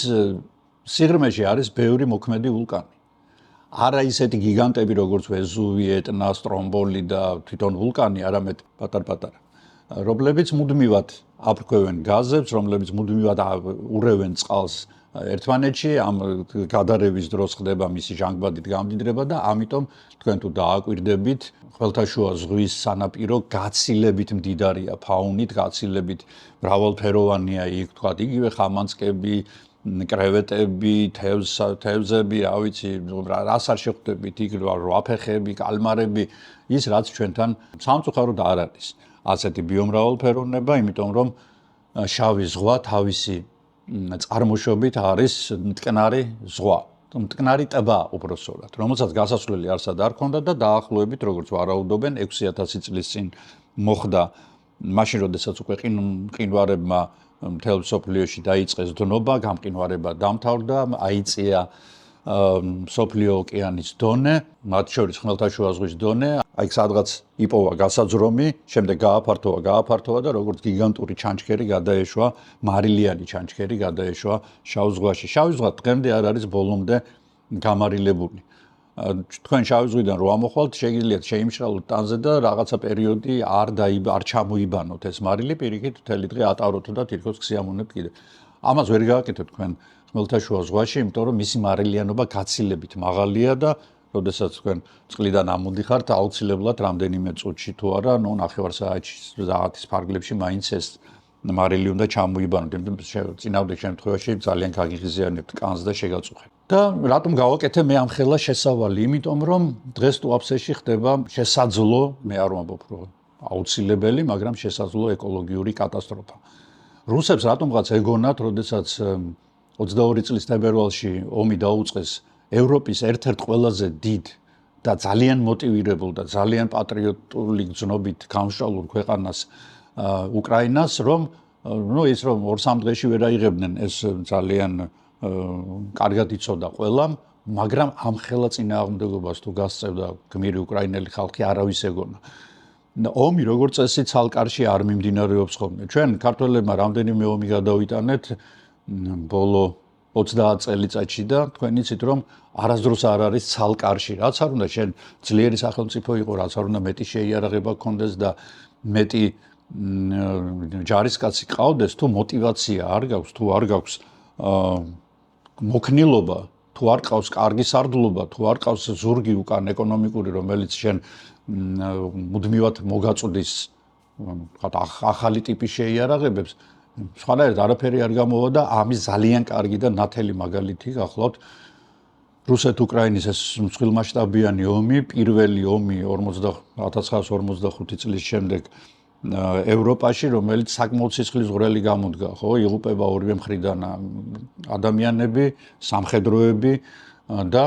სიღრმეში არის ბევრი მოქმედი ვულკანი. არა ისეთი გიგანტები როგორც ვეზუვი, ეტნა, სტრომბოლი და თვითონ ვულკანი, არამედ პატარ-პატარა. რომლებიც მუდმივად აფრქვევენ გაზებს, რომლებიც მუდმივად ურევენ წყალს ერთმანეთში, ამ გადარევის დროს ხდება მისი ჟანგბადით გამდიდრება და ამიტომ თქვენ თუ დააკვირდებით, ხმელთაშუა ზღვის სანაპირო გაცილებით მდიდარია ფაუნით, გაცილებით მრავალფეროვანია იქ თქვა იგივე ხამანწკები, კრევეტები, თევზები, რა ვიცი, რას არ შეხვდებით იქ, რვაფეხები, კალმარები, ის რაც ჩვენთან სამწუხაროდ არ არის. ასეთი ბიომრავალფეროვნება, იმიტომ რომ შავი ზღვა თავისი წარმოშობით არის მტკნარი ზღვა. მტკნარი ტბა უბრალოდ, რომელსაც გასასვლელი არსად არ ქონდა და დაახლოებით როგორც ვარაუდობენ 6000 წლის წინ მოხდა მაშინ როდესაც უკვე მყინვარებმა მთელ მსოფლიოში დაიწყეს დნობა, გამყინვარება დამთავრდა, აიწია მსოფლიო ოკეანის დონე, მათ შორის ხმელთაშუა ზღვის დონე, აი სადღაც იპოვა გასაძრომი, შემდეგ გააფართოვა და როგორც გიგანტური ჩანჩქერი გადაეშვა, მარილიანი ჩანჩქერი გადაეშვა შავ ზღვაში. შავი ზღვა დღემდე არ არის ბოლომდე გამარილებული. თქვენ შავი ზღვიდან რო ამოხვალთ, შეგიძლიათ შეიმშრალოთ ტანზე და რაღაცა პერიოდი არ ჩამოიბანოთ ეს მარილი, პირიქით მთელი დღე ატაროთ და თითქოს ქსიამოვნებთ კიდე. ამას ვერ გააკეთოთ თქვენ ხმელთაშუა ზღვაში, იმიტომ რომ მისი მარილიანობა გაცილებით მაღალია და როდესაც თქვენ წყლიდან ამოდიხართ, აუცილებლად რამდენიმე წუთში თუ არა, ნახევარ-საათში საათის ფარგლებში მაინც ეს მარილი უნდა ჩამოიბანოთ, იმიტომ წინავდე შემთხვევაში ძალიან გაგიღიზიანებთ კანს და შეგაწუხებთ. და რატომ გავაკეთე მე ამ ხელა შესავალი? იმიტომ რომ დღეს ტუაფსეში ხდება შესაძლო, მე არ ვამბობ რომ აუცილებელი, მაგრამ შესაძლო ეკოლოგიური კატასტროფა. რუსებს რატომღაც ეგონათ, როდესაც 22 წლის თებერვალში ომი დაუწყეს ევროპის ერთ-ერთ ყველაზე დიდ და ძალიან მოტივირებულ და ძალიან პატრიოტული გზნობით გამშვალულ ქვეყანას უკრაინას, რომ ის რომ 2-3 დღეში ვერ აიღებდნენ, ეს ძალიან კარგად იცოდა ყველამ, მაგრამ ამ ხელა წინააღმდეგობას თუ გასწევდა გმირი უკრაინელი ხალხი არავის ეგონა. ომი როგორც წესი ცალკარში არ მიმდინარეობს ხოლმე. ჩვენ ქართველებმა რამდენიმე ომი გადავიტანეთ ბოლო 30 წელიწადში და თქვენ იცით რომ არასდროს არ არის ცალკარში, რაც არ უნდა შენ ძლიერი სახელმწიფო იყო, რაც არ უნდა მეტი შეიარაღება გქონდეს და მეტი ჯარისკაცი ყავდეს, თუ мотивация არ გაქვს, თუ არ გაქვს მოქნილობა, თუ არ ყავს კარგი სარდლობა, თუ არ ყავს ზურგი უკან ეკონომიკური, რომელიც შენ მუდმივად მოგაწვდის ახალი ტიპის შეიარაღებებს, სხვანაირად არაფერი არ გამოვა და ამის ძალიან კარგი და ნათელი მაგალითი გახლავთ რუსეთ-უკრაინის ეს მსხვილმასშტაბიანი ომი, პირველი ომი 1945 წლის შემდეგ ევროპაში, რომელიც საკმაოდ სისხლისღვრელი გამოდგა, ხო, იღუპება ორივე მხრიდან ადამიანები, სამხედროები და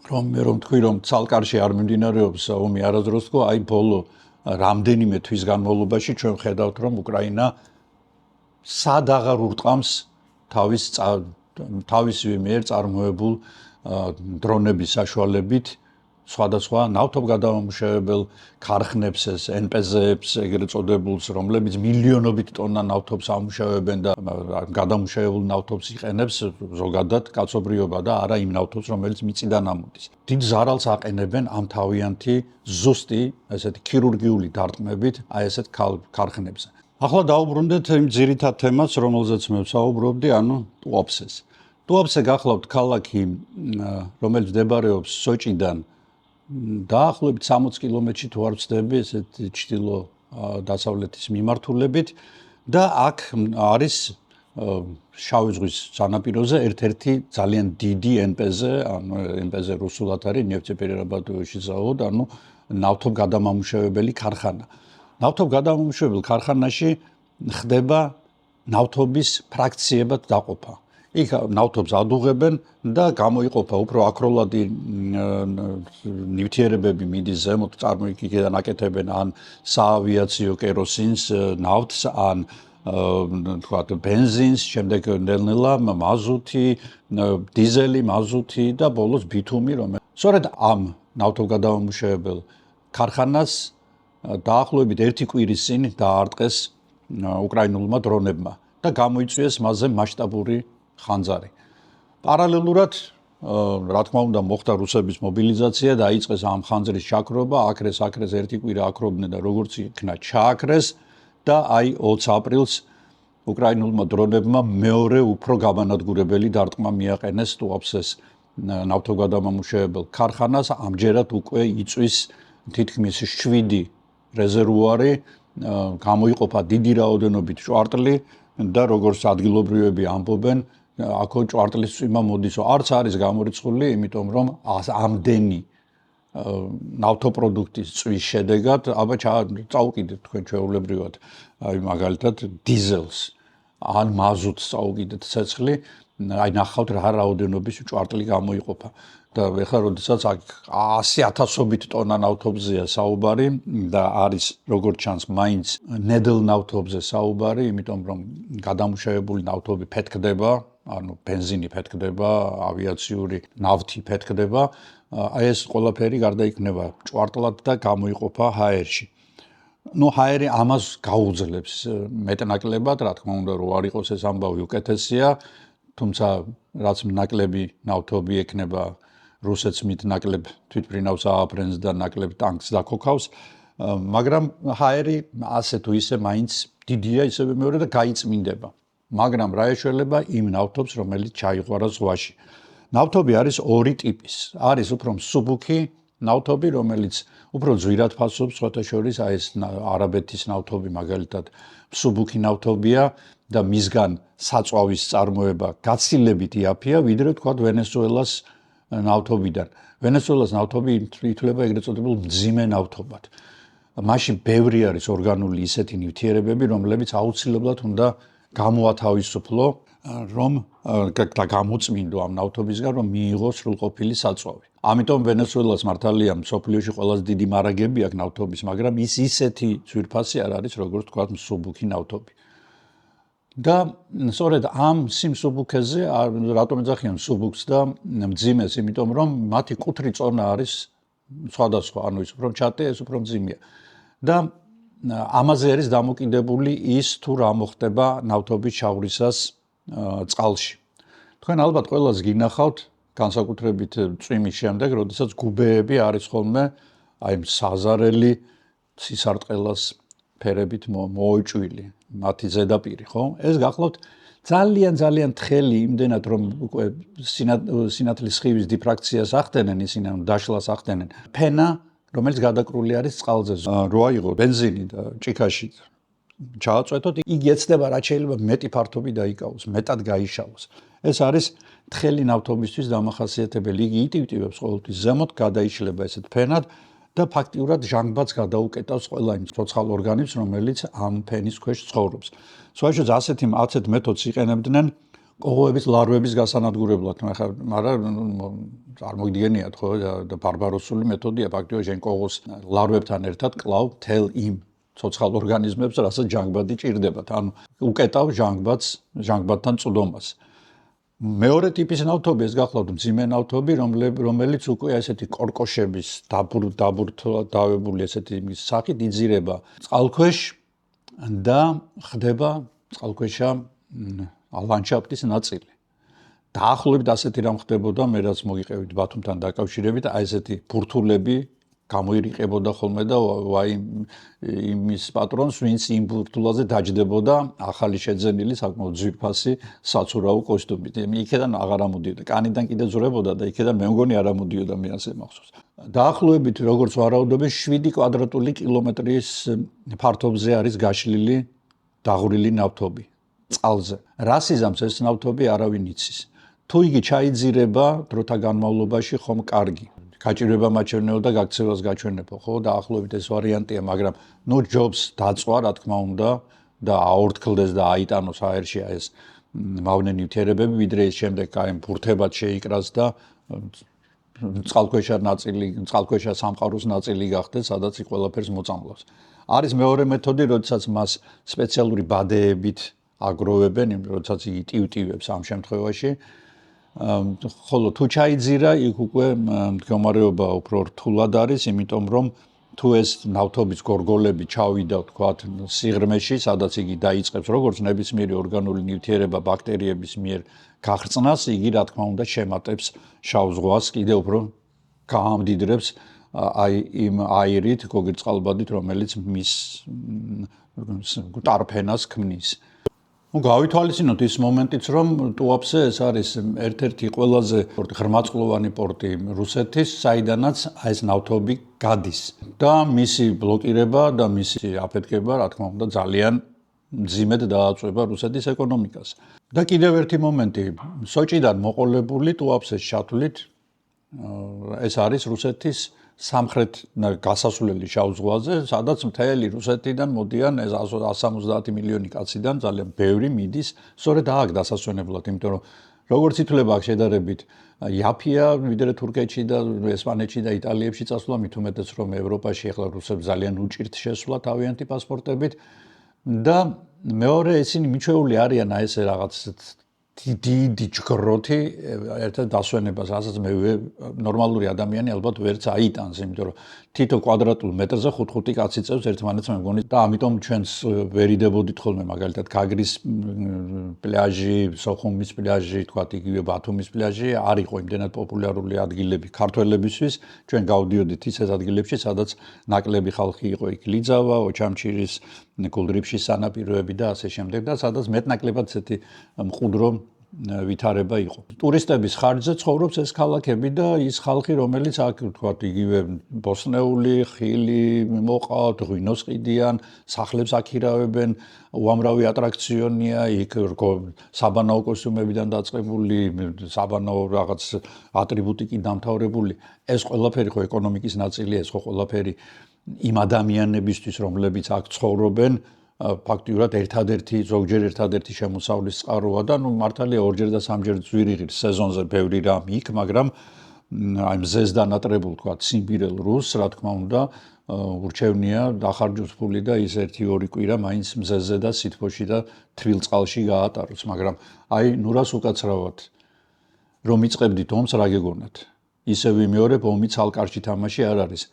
რომ თქვი რომ ცალკარში არ მიმდინარეობს ომი არასდროს თქო, აი ბოლო რამდენიმე თვის განმავლობაში ჩვენ ხედავთ რომ უკრაინა სად აღარ ურტყამს თავისივე მიერ წარმოებულ დრონების საშუალებით სხვადასხვა ნავთობგადამამუშავებელ ქარხნებს, ეს NPZ-ებს, ეგრეთ წოდებულს, რომლებიც მილიონობით ტონა ნავთობს ამუშავებენ და გადამუშავებულ ნავთობს იყენებს ზოგადად კაცობრიობა და არა იმ ნავთობს, რომელიც მიწიდან ამოდის. დიდ ზარალს აყენებენ ამ თავიანთი ზუსტი, ესეთი ქირურგიული დარტყმებით, აი ესეთ ქარხნებზე. ახლა დაუბრუნდეთ იმ ძირითად თემას, რომელზეც მე ვსაუბრობდი, ანუ ტუაფსეს. ტუაფსე გახლავთ ქალაქი, რომელიც მდებარეობს სოჭიდან დაახლოებით 60 კილომეტრში თუ არ ვცდები, ესეთ ჩრდილო დასავლეთის მიმართულებით და აქ არის შავი ზღვის სანაპიროზე ერთ-ერთი ძალიან დიდი NPZ, ანუ NPZ რუსულად არის ნეფტეპერერაბადოეში завод, ანუ ნავთობგადამამუშავებელი ქარხანა. ნავთობგადამამუშავებელ ქარხანაში ხდება ნავთობის ფრაქციებად დაყოფა. იქ ნავთობს ადუღებენ და გამოიყოფა უფრო აკროლადი ნივთიერებები მიდის ზემოთ, წარმოიქიდან აკეთებენ ან საავიაციო კეროსინს, ნავთს, ან თქვათ ბენზინს, შემდეგ ნელ-ნელა მაზუთი, დიზელი, მაზუთი და ბოლოს ბითუმი, რომელიც სწორედ ამ ნავთობგადამამუშავებელ ქარხანას დაახლოებით 1 კვირის წინ დაარტყეს უკრაინულმა დრონებმა და გამოიწვიეს მასზე მასშტაბური ხანძარი. პარალელურად, რა თქმა უნდა, მოხდა რუსების მობილიზაცია და დაიწყეს ამ ხანძრის ჩაქრობა, აქრეს 1 კვირა აკრობდნენ და როგორც იქნა ჩააქრეს და აი 20 აპრილს უკრაინულმა დრონებმა მეორე უფრო გამანადგურებელი დარტყმა მიაყენეს ტუაფსეს ნავთობგადამამუშავებელ ქარხანას, ამჯერად უკვე იწვის თითქმის 7 რეზერვუარი, გამოიყოფა დიდი რაოდენობით ჭვარტლი და როგორც ადგილობრივები ამბობენ, აქ ჭვარტლის წვიმა მოდისო არც არის გამორიცხული, იმიტომ რომ ამდენი ნავთობპროდუქტის წვის შედეგად აბა წავუკიდეთ თქვენ ჩვეულებრივად აი მაგალითად დიზელს ან მაზუტს წავუკიდეთ ცეცხლი აი ნახავთ რა რაოდენობის ჭვარტლი გამოიყოფა და ეხლა როდესაც აქ 100,000-ობით ტონა ნავთობზეა საუბარი და არის როგორც ჩანს მაინც ნედლ ნავთობზე საუბარი, იმიტომ რომ გადამუშავებული ნავთობი ფეთქდება, ანუ ბენზინი ფეთქდება, ავიაციური ნავთი ფეთქდება, აი ეს ყველაფერი გარდაიქმნება ჭვარტლად და გამოიყოფა ჰაერში. ჰაერი ამას გაუძლებს მეტნაკლებად, რა თქმა უნდა, რო არ იყოს ეს ამბავი უკეთესია, თუმცა რაც ნაკლები ნავთობი ექნება რუსეთს მით-ნაკლებ თვითმფრინავს ააფრენს და ნაკლებ ტანკს დაქოქავს, მაგრამ ჰაერი ასე თუ ისე მაინც დიდია ისევე მეორე და გაიწმინდება. მაგრამ რა ეშველება იმ ნავთობს, რომელიც ჩაიღვარა ზღვაში. ნავთობი არის ორი ტიპის. არის უფრო მსუბუქი ნავთობი, რომელიც უფრო ძვირად ფასობს, სხვათა შორის აი ეს არაბეთის ნავთობი მაგალითად მსუბუქი ნავთობია და მისგან საწვავის წარმოება გაცილებით იაფია, ვიდრე თქვა ვენესუელას ნავთობიდან. ვენესუელას ნავთობი ითვლება ეგრეთ წოდებულ მძიმე ნავთობად. მაშინ ბევრი არის ორგანული ისეთი ნივთიერებები, რომლებიც აუცილებლად უნდა გამოათავისუფლო, რომ და გამოწმინდო ამ ნავთობისგან, რომ მიიღოს სრულყოფილი საწვავი. ამიტომ ვენესუელას მართალია მსოფლიოში ყველაზე დიდი მარაგები აქვს ნავთობის, მაგრამ ის ისეთი ძვირფასი არ არის, როგორც თქვა მსუბუქი ნავთობი. და სწორედ ამ სიმსუბუქეზე რატომ ეძახიან მსუბუქს და მძიმეს, იმიტომ რომ მათი კუთრი წონა არის სხვადასხვა, ანუ ის უფრო მჩატე, ეს უფრო მძიმეა. და ამაზე არის დამოკიდებული ის თუ რა მოხდება ნავთობის ჩავრისას წყალში. თქვენ ალბათ ყველას გინახავთ განსაკუთრებით წვიმის შემდეგ, როდესაც გუბეები არის ხოლმე აი საზარელი ცისარტყელას ფერებით მოოჭვილი, მათი ზედაპირი, ხო? ეს გახლავთ ძალიან თხელი იმდენად, რომ უკვე სინათლის სხივის დიფრაქციას ახდენენ, ისინი დაშლას ახდენენ. ფენა, რომელიც გადაკრული არის წყალზე. რო აიღო ბენზინი და ჭიქაში ჩააწვეთოთ, იგი ეცდება რაც შეიძლება მეტი ფართობი დაიკავოს, მეტად გაიშალოს. ეს არის თხელი ნავთობისთვის დამახასიათებელი. იგი იტივტივებს ყოველთვის ზემოთ, გადაიშლება ესეთ ფენად და ფაქტიურად ჟანგბადს გადაუკეტავს ყველა იმ ცოცხალ ორგანიზმს, რომელიც ამ ფენის ქვეშ ცხოვრობს. სხვათა შორის ასეთ მეთოდს იყენებდნენ კოღოების ლარვების გასანადგურებლად, მაგრამ წარმოგიდგენიათ ხო და ბარბაროსული მეთოდია ფაქტიურად შენ კოღოს ლარვებთან ერთად კლავ თელ იმ ცოცხალ ორგანიზმებს, რასაც ჟანგბადი ჭირდებათ, ანუ უკეტავ ჟანგბადთან წვდომას. მეორე ტიპის ნავთობი ეს გახლავთ მძიმე ნავთობი, რომელიც უკვე ესეთი კორკოშების დავებული ესეთი სახით იძირება წყალქვეშ და ხდება წყალქვეშა ლანდშაფტის ნაწილი. დაახლოებით ასეთი რამ ხდებოდა, მე რაც მოგიყევით ბათუმთან დაკავშირებით, აი ესეთი ბურთულები გამოირიყებოდა ხოლმე და ვაი იმის პატრონს, ვინც იმ ბურთულაზე დაჯდებოდა ახალი შეძენილი საკმაოდ ძვირფასი საცურაო კოსტუმით. იქიდან აღარ ამოდიოდა, კანიდან კიდე ძურებოდა და იქიდან მე მგონი არ ამოდიოდა, მე ასე მახსოვს. დაახლოებით როგორც ვარაუდობენ 7 კვადრატული კილომეტრის ფართობზე არის გაშლილი დაღვრილი ნავთობი წყალზე. რას იზამს ეს ნავთობი არავინ იცის. თუ იგი ჩაიძირება დროთა განმავლობაში ხომ კარგი. გაჭირვება მაჩვენეო და გაქცევას გაჩვენებო, ხო? დაახლოებით ეს ვარიანტია, მაგრამ ჯობს დაწვა, რა თქმა უნდა, და აორთქლდეს და აიტანოს აერში ეს მავნე ნივთიერებები, ვიდრე ის შემდეგ აი ბურთებად შეიკრას და წყალქვეშა სამყაროს ნაწილი გახდეს, სადაც ის ყველაფერს მოწამლავს. არის მეორე მეთოდი, როდესაც მას სპეციალური ბადეებით აგროვებენ, როდესაც იგი ტივტივებს ამ შემთხვევაში. ხოლო თუ ჩაიძირა, იქ უკვე მდგომარეობა უფრო რთულად არის, იმიტომ რომ თუ ეს ნავთობის გორგოლები ჩავიდა, თქვათ, სიღრმეში, სადაც იგი დაიწყებს როგორც ნებისმიერი ორგანული ნივთიერება ბაქტერიების მიერ გახრწნას, იგი რა თქმა უნდა შემატებს შავ ზღვას, კიდევ უფრო გაამდიდრებს აი იმ აირით, გოგირდ წყალბადით, რომელიც მის ტარფენას ქმნის. გავითვალისწინოთ ის მომენტიც, რომ ტუაფსე ეს არის ერთ-ერთი ყველაზე ღრმაწყლოვანი პორტი რუსეთის, საიდანაც ეს ნავთობი გადის და მისი ბლოკირება და მისი აფეთქება, რა თქმა უნდა, ძალიან მძიმედ დააწვება რუსეთის ეკონომიკას. და კიდევ ერთი მომენტი, სოჭიდან მოყოლებული ტუაფსეს ჩათვლით ეს არის რუსეთის სამხრეთ გასასვლელი შავ ზღვაზე, სადაც მთელი რუსეთიდან მოდიან 170 მილიონი კაციდან ძალიან ბევრი მიდის სწორედ აქ დასასვენებლად, იმიტომ რომ როგორც ითვლება აქ შედარებით იაფია ვიდრე თურქეთში და ესპანეთში და იტალიებში წასვლა, მით უმეტეს რომ ევროპაში ახლა რუსებს ძალიან უჭირთ შესვლა თავიანთი პასპორტებით და მეორე ისინი მიჩვეული არიან აი ესე რაღაც დიდი ჯგროთი ერთად დასვენებას, რასაც მე ნორმალური ადამიანი ალბათ ვერც აიტანს, იმიტომ რომ თითო კვადრატულ მეტრზე 5-5 კაცი წევს ერთმანეთს მე მგონი და ამიტომ ჩვენს ვერიდებოდით ხოლმე მაგალითად გაგრის პლაჟი, სოხუმის პლაჟი, თქვათ იგივე ბათუმის პლაჟი არ იყო იმდენად პოპულარული ადგილები ქართველებისთვის, ჩვენ გავდიოდით ისეთ ადგილებში, სადაც ნაკლები ხალხი იყო იქ ლიძავა, ოჩამჩირის, კულდრიფშის სანაპიროები და ასე შემდეგ და სადაც მეტნაკლებად ესეთი მყუდრო ვითარება იყო. ტურისტების ხარჯზე ცხოვრობს ეს ქალაქები და ის ხალხი, რომელიც აქ თქვათ იგივე ბოსნეული, ხილი მოყავთ, ღვინოს ყიდიან, სახლებს აქირავებენ, უამრავი ატრაქციონია, იქ საბანაო კოსტიუმებიდან დაწყებული, საბანაო რაღაც ატრიბუტიკით დამთავრებული. ეს ყველაფერი ხო ეკონომიკის ნაწილია, ეს ხო ყველაფერი იმ ადამიანებისთვის, რომლებიც აქ ცხოვრობენ, ფაქტიურად ზოგჯერ ერთადერთი შემოსავლის წყაროა და მართალია ორჯერ და სამჯერ ძვირიღირს სეზონზე ბევრი რამ იქ, მაგრამ აი მზეს დანატრებულ თქვა სიმბირელ რუსს, რა თქმა უნდა, ურჩევნია დახარჯოს ფული და ის 1-2 კვირა მაინც მზეზე და სითბოში და თბილ წყალში გაატაროს, მაგრამ აი ნურას უკაცრავად რომ იწყებდით ომს რა გეგონათ. ისე ვიმეორებ, ომი ცალკარში თამაში არ არის.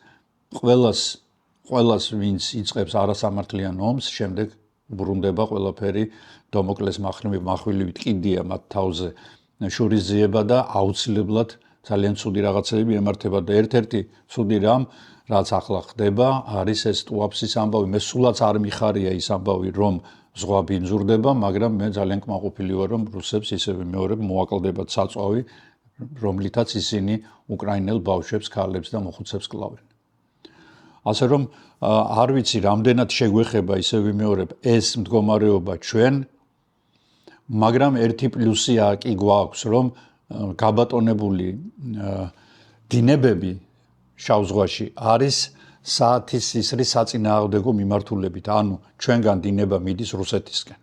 ყველას ვინც იწყებს არასამართლიან ომს, შემდეგ ბრუნდება ყველაფერი დომოკლეს מחვილივით კიდია მათ თავზე შურისძიება და აუცილებლად ძალიან ცუდი რაღაცები ემართება და ერთ-ერთი ცუდი რამ, რაც ახლა ხდება, არის ეს ტუაფსის ამბავი. მე სულაც არ მიხარია ის ამბავი, რომ ზღვა ბინძურდება, მაგრამ მე ძალიან კმაყოფილი ვარ, რომ რუსებს ისე ვიმეორებ მოაკლდებათ საწვავი, რომლითაც ისინი უკრაინელ ბავშვებს, ქალებს და მოხუცებს კლავენ. ასე რომ არ ვიცი რამდენად შეგვეხება ისე ვიმეორებ ეს მდგომარეობა ჩვენ, მაგრამ ერთი პლუსია კი გვაქვს, რომ გაბატონებული დინებები შავ ზღვაში არის საათის ისრის საწინააღმდეგო მიმართულებით, ანუ ჩვენგან დინება მიდის რუსეთისკენ.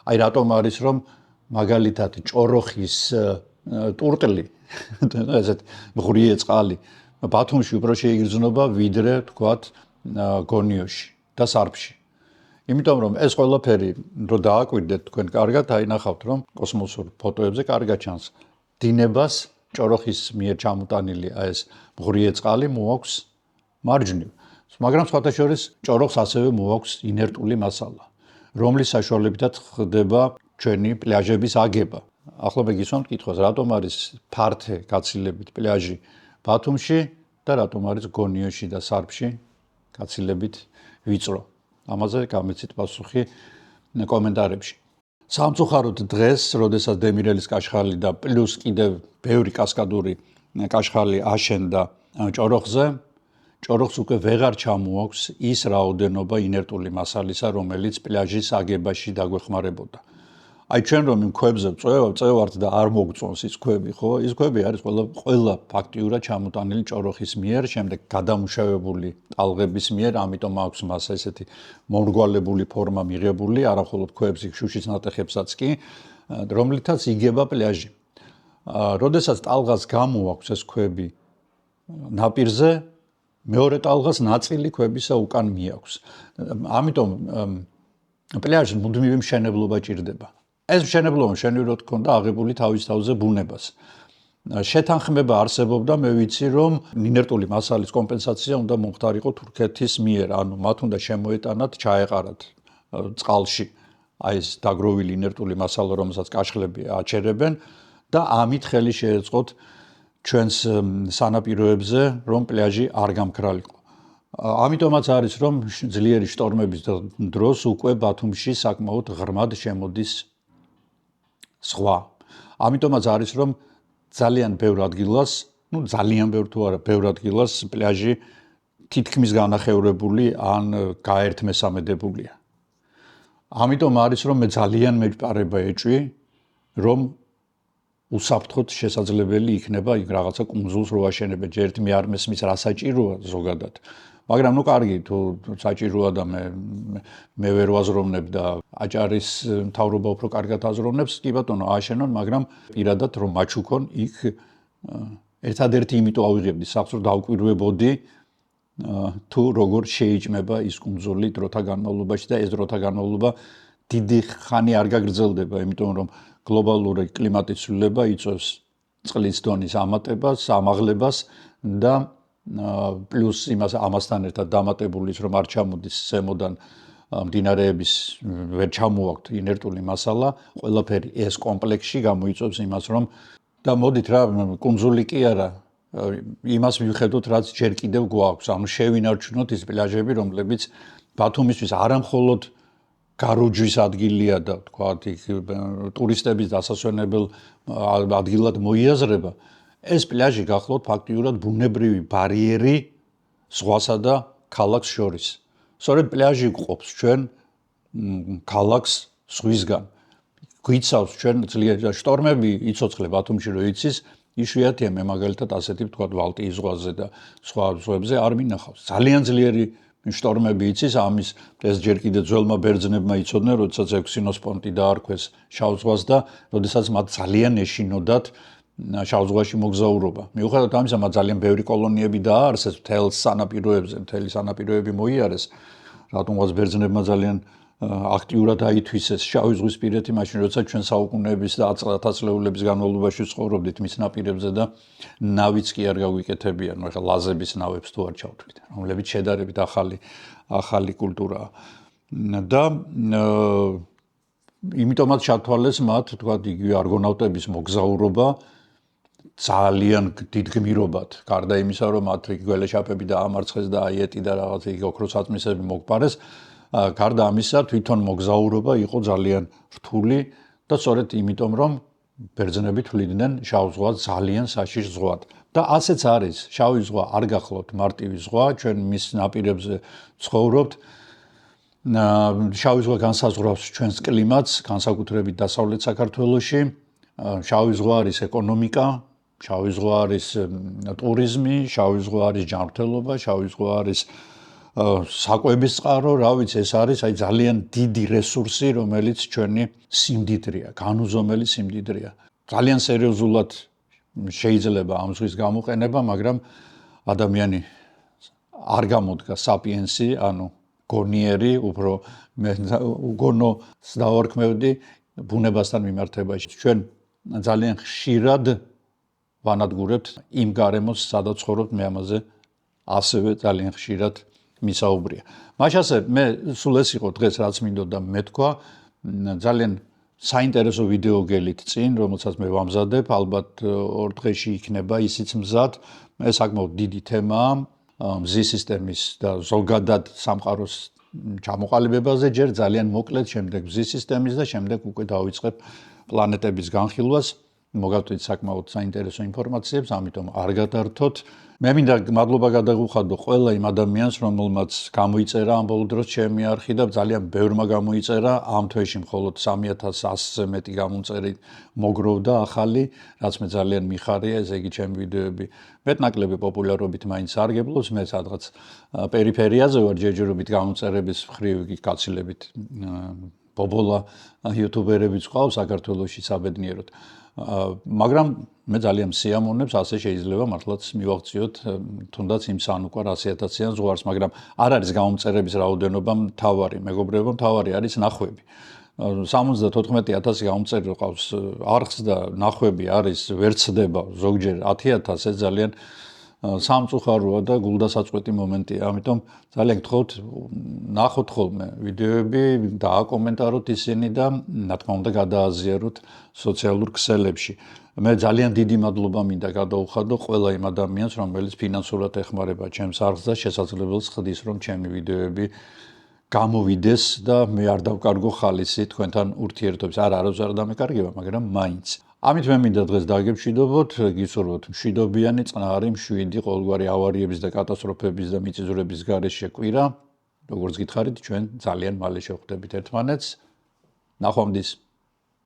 აი რატომ არის რომ მაგალითად ჭოროხის ტურტლი, ესეთ მღრიე წყალი ბათუმში უფრო შეიგრძნობა ვიდრე თქვათ გონიოში და სარფში. იმიტომ რომ ეს ყველაფერი რო დააკვირდეთ თქვენ კარგად, აინახავთ რომ კოსმოსურ ფოტოებზე კარგად ჩანს დინებას ჭოროხის მიერ ჩამოტანილი ეს მღრიე წყალი მოაქვს მარჯვნივ. მაგრამ სხვათა შორის ჭოროხს ასევე მოაქვს ინერტული მასალა, რომლის საშუალებითაც ხდება ჩვენი პლაჟების აგება. ახლა მე გისვამთ კითხვას, რატომ არის ფართე გაცილებით პლაჟი ბათუმში და რატომ არის გონიოში და სარფში გაცილებით ვიწრო. ამაზე გამეცით პასუხი კომენტარებში. სამწუხაროდ დღეს, როდესაც დემირელის კაშხალი და პლუს კიდევ ბევრი კასკადური კაშხალი აშენდა ჭოროხზე, ჭოროხს უკვე ვეღარ ჩამოაქვს ის რაოდენობა ინერტული მასალისა, რომელიც პლაჟის აგებაში დაგვეხმარებოდა. აი ჩვენ რომ იმ ქვებზე წევართ და არ მოგწონს ის ქვები, ხო? ის ქვები არის ყველა ფაქტიურად ჩამოტანილი ჭოროხის მიერ, შემდეგ გადამუშავებული ტალღების მიერ, ამიტომ აქვს მას ესეთი მომრგვალებული ფორმა მიღებული, არამხოლოდ ქვებს, შუშის ნატეხებსაც კი, რომლითაც იგება პლაჟი. როდესაც ტალღას გამოაქვს ეს ქვები ნაპირზე, მეორე ტალღას ნაწილი ქვებისა უკან მიაქვს. ამიტომ პლაჟს მუდმივი მშენებლობა ჭირდება. ეს მშენებლობა მშვენივრად ჰქონდა აღებული თავის თავზე ბუნებას. შეთანხმება არსებობდა, მე ვიცი, რომ ინერტული მასალის კომპენსაცია უნდა მომხდარიყო თურქეთის მიერ, ანუ მათ უნდა შემოეტანათ, ჩაეყარათ წყალში აი ეს დაგროვილი ინერტული მასალა, რომელსაც კაშხლები აჩერებენ და ამით ხელი შეეწყოთ ჩვენს სანაპიროებზე, რომ პლაჟი არ გამქრალიყო. ამიტომაც არის, რომ ძლიერი შტორმების დროს უკვე ბათუმში საკმაოდ ღრმად შემოდის სხვა. ამიტომაც არის, რომ ძალიან ბევრ ადგილას, ძალიან ბევრ თუ არა, ბევრ ადგილას პლაჟი თითქმის განახევრებული ან გაერთმესამედებულია. ამიტომ არის რომ მე ძალიან მეჯპარება ეჭვი რომ უსაფრთხოდ შესაძლებელი იქნება იქ რაღაცა კუნძულს რო აშენებენ ჯერ ერთი მე არ მესმის რა საჭიროა ზოგადად მაგრამ ნუ კარგი თუ საჭიროა და მე ვერ ვაზროვნებ და აჭარის მთავრობა უფრო კარგად აზროვნებს კი ბატონო ააშენონ მაგრამ პირადად რომ მაჩუქონ იქ ერთადერთი იმიტომ ავიღებდი სახს რომ დავკვირვებოდი თუ როგორ შეიჭმება ის კუნძული დროთა განმავლობაში და ეს დროთა განმავლობა დიდი ხანი არ გაგრძელდება იმიტომ რომ გლობალური კლიმატის ცვლილება იწვევს წყლის დონის ამატებას, ამაღლებას და პლუს ამასთან ერთად დამატებული ის რომ არ ჩამოდის ზემოდან მდინარეების ვერ ჩამოაქვთ ინერტული მასალა, ყველაფერი ეს კომპლექსში გამოიწვევს იმას რომ და მოდით რა კუნძული კი არა იმას მივხედოთ რაც ჯერ კიდევ გვაქვს, ანუ შევინარჩუნოთ ის პლაჟები, რომლებიც ბათუმისთვის არამხოლოდ გაროჯვის ადგილია და თქვა ტურისტების დასასვენებელ ადგილად მოიაზრება, ეს პლაჟი გახლავთ ფაქტიურად ბუნებრივი ბარიერი ზღვასა და ქალაქს შორის. სწორედ პლაჟი გვყოფს ჩვენ ქალაქს ზღვისგან. გვიცავს ჩვენ ძლიერ შტორმები იცოცხლე ბათუმში რო იცის, იშვიათია მე მაგალითად ასეთი თქვა ბალტიის ზღვაზე და სხვა ზღვებზე არ მინახავს. ძალიან ძლიერი შტორმები იცის ამის ეს ჯერ კიდე ძველმა ბერძნებმა იცოდნენ, როდესაც ექვსინოს პონტი დაარქვეს შავ ზღვას და როდესაც მათ ძალიან ეშინოდათ შავ ზღვაში მოგზაურობა. მიუხედავად ამისა, მათ ძალიან ბევრი კოლონიები დააარსეს მთელ სანაპიროებზე, მთელი სანაპიროები მოიარეს. რატომღაც ბერძნებმა ძალიან აქტიურად აითვისეს შავი ზღვის პირეთი, მაშინ როცა ჩვენ საუკუნეების და ათასწლეულების განმავლობაში ცხოვრობდით მის ნაპირებზე და ნავიც კი არ გაგვიკეთებიან, ახლა ლაზების ნავებს თუ არ ჩავთვლით, რომლებიც შედარებით ახალი კულტურაა. და იმიტომაც ჩათვალეს მათ, თქვა იგივე არგონავტების მოგზაურობა ძალიან დიდ გმირობად, გარდა იმისა, რომ მათ გველეშაპები დაამარცხეს და აიეტი და რაღაც იგი ოქროს აწმისები მოგპარეს, გარდა ამისა, თვითონ მოგზაურობა იყო ძალიან რთული და სწორედ იმიტომ, რომ ბერძნები თვლიდნენ შავ ზღვას ძალიან საშიშ ზღვად. და ასეც არის, შავი ზღვა არ გახლავთ მარტივი ზღვა, ჩვენ მის ნაპირებზე ცხოვრობთ. შავი ზღვა განსაზღვრავს ჩვენს კლიმატს, განსაკუთრებით დასავლეთ საქართველოში. შავი ზღვა არის ეკონომიკა, შავი ზღვა არის ტურიზმი, შავი ზღვა არის ჯანმრთელობა, შავი ზღვა არის საკვების წყარო, რა ვიცი, ეს არის აი ძალიან დიდი რესურსი, რომელიც ჩვენი სიმდიდრეა, განუზომელი სიმდიდრეა. ძალიან სერიოზულად შეიძლება ამ ზღვის გამოყენება, მაგრამ ადამიანი არ გამოდგა საპიენსი, ანუ გონიერი, უფრო მე გონოს დავარქმევდი ბუნებასთან მიმართებაში. ჩვენ ძალიან ხშირად ვანადგურებთ იმ გარემოს, სადაც ცხოვრობთ, მე ამაზე ასევე ძალიან ხშირად მისაუბრია. მაშასე მე სულ ეს იყო დღეს რაც მინდოდა მეთქვა, ძალიან საინტერესო ვიდეო გელით წინ, რომელსაც მე ვამზადებ, ალბათ 2 დღეში იქნება ისიც მზად. ეს საკმაოდ დიდი თემაა, მზის სისტემის და ზოგადად სამყაროს ჩამოყალიბებაზე, ჯერ ძალიან მოკლედ, შემდეგ მზის სისტემის და შემდეგ უკვე დავიწყებ პლანეტების განხილვას. მოგავწვით საკმაოდ საინტერესო ინფორმაციებს, ამიტომ არ გადართოთ. მე მინდა მადლობა გადაგუხადო ყველა იმ ადამიანს, რომელმაც გამოიწერა ამ ბოლო დროს ჩემი არხი და ძალიან ბევრმა გამოიწერა. ამ თვეში მხოლოდ 3100-ზე მეტი გამომწერი მოგროვდა ახალი, რაც მე ძალიან მიხარია, ესე იგი ჩემი ვიდეოები მეტნაკლები პოპულარობით მაინც სარგებლობს, მე სადღაც პერიფერიაზე ვარ ჯერჯერობით გამომწერების მხრივ გაცილებით ბობოლა იუთუბერებიც ყავს საქართველოში საბედნიეროდ. მაგრამ მე ძალიან სიამოვნებს, ასე შეიძლება მართლაც მივაღწიოთ თუნდაც იმ სანუკვარ 100.000-იან ზღვარს, მაგრამ არ არის გამომწერების რაოდენობა მთავარი, მეგობრებო, მთავარი არის ნახვები. 74,000 გამომწერი ყავს არხს და ნახვები არის ვერ ცდება, ზოგჯერ 10,000, ეს ძალიან სამწუხაროა და გულდასაწყვეტი მომენტია. ამიტომ ძალიან გთხოვთ, ნახოთ ხოლმე ვიდეოები, დააკომენტაროთ ისინი და რა თქმა უნდა გადააზიაროთ სოციალურ ქსელებში. მე ძალიან დიდი მადლობა მინდა გადაუხადო ყველა იმ ადამიანს, რომელიც ფინანსურად ეხმარება ჩემს არხს და შესაძლებელს ხდის, რომ ჩემი ვიდეოები გამოვიდეს და მე არ დავკარგო ხალისი თქვენთან ურთიერთობის. არასდროს არ დამეკარგება, მაგრამ მაინც. ამით მე მინდა დღეს დაგემშვიდობოთ, გისურვოთ მშვიდობიანი, წყნარი, მშვიდი, ყოველგვარი ავარიების და კატასტროფების და მიწისძვრების გარეშე კვირა როგორც გითხარით, ჩვენ ძალიან მალე შევხვდებით ერთმანეთს. ნახვამდის.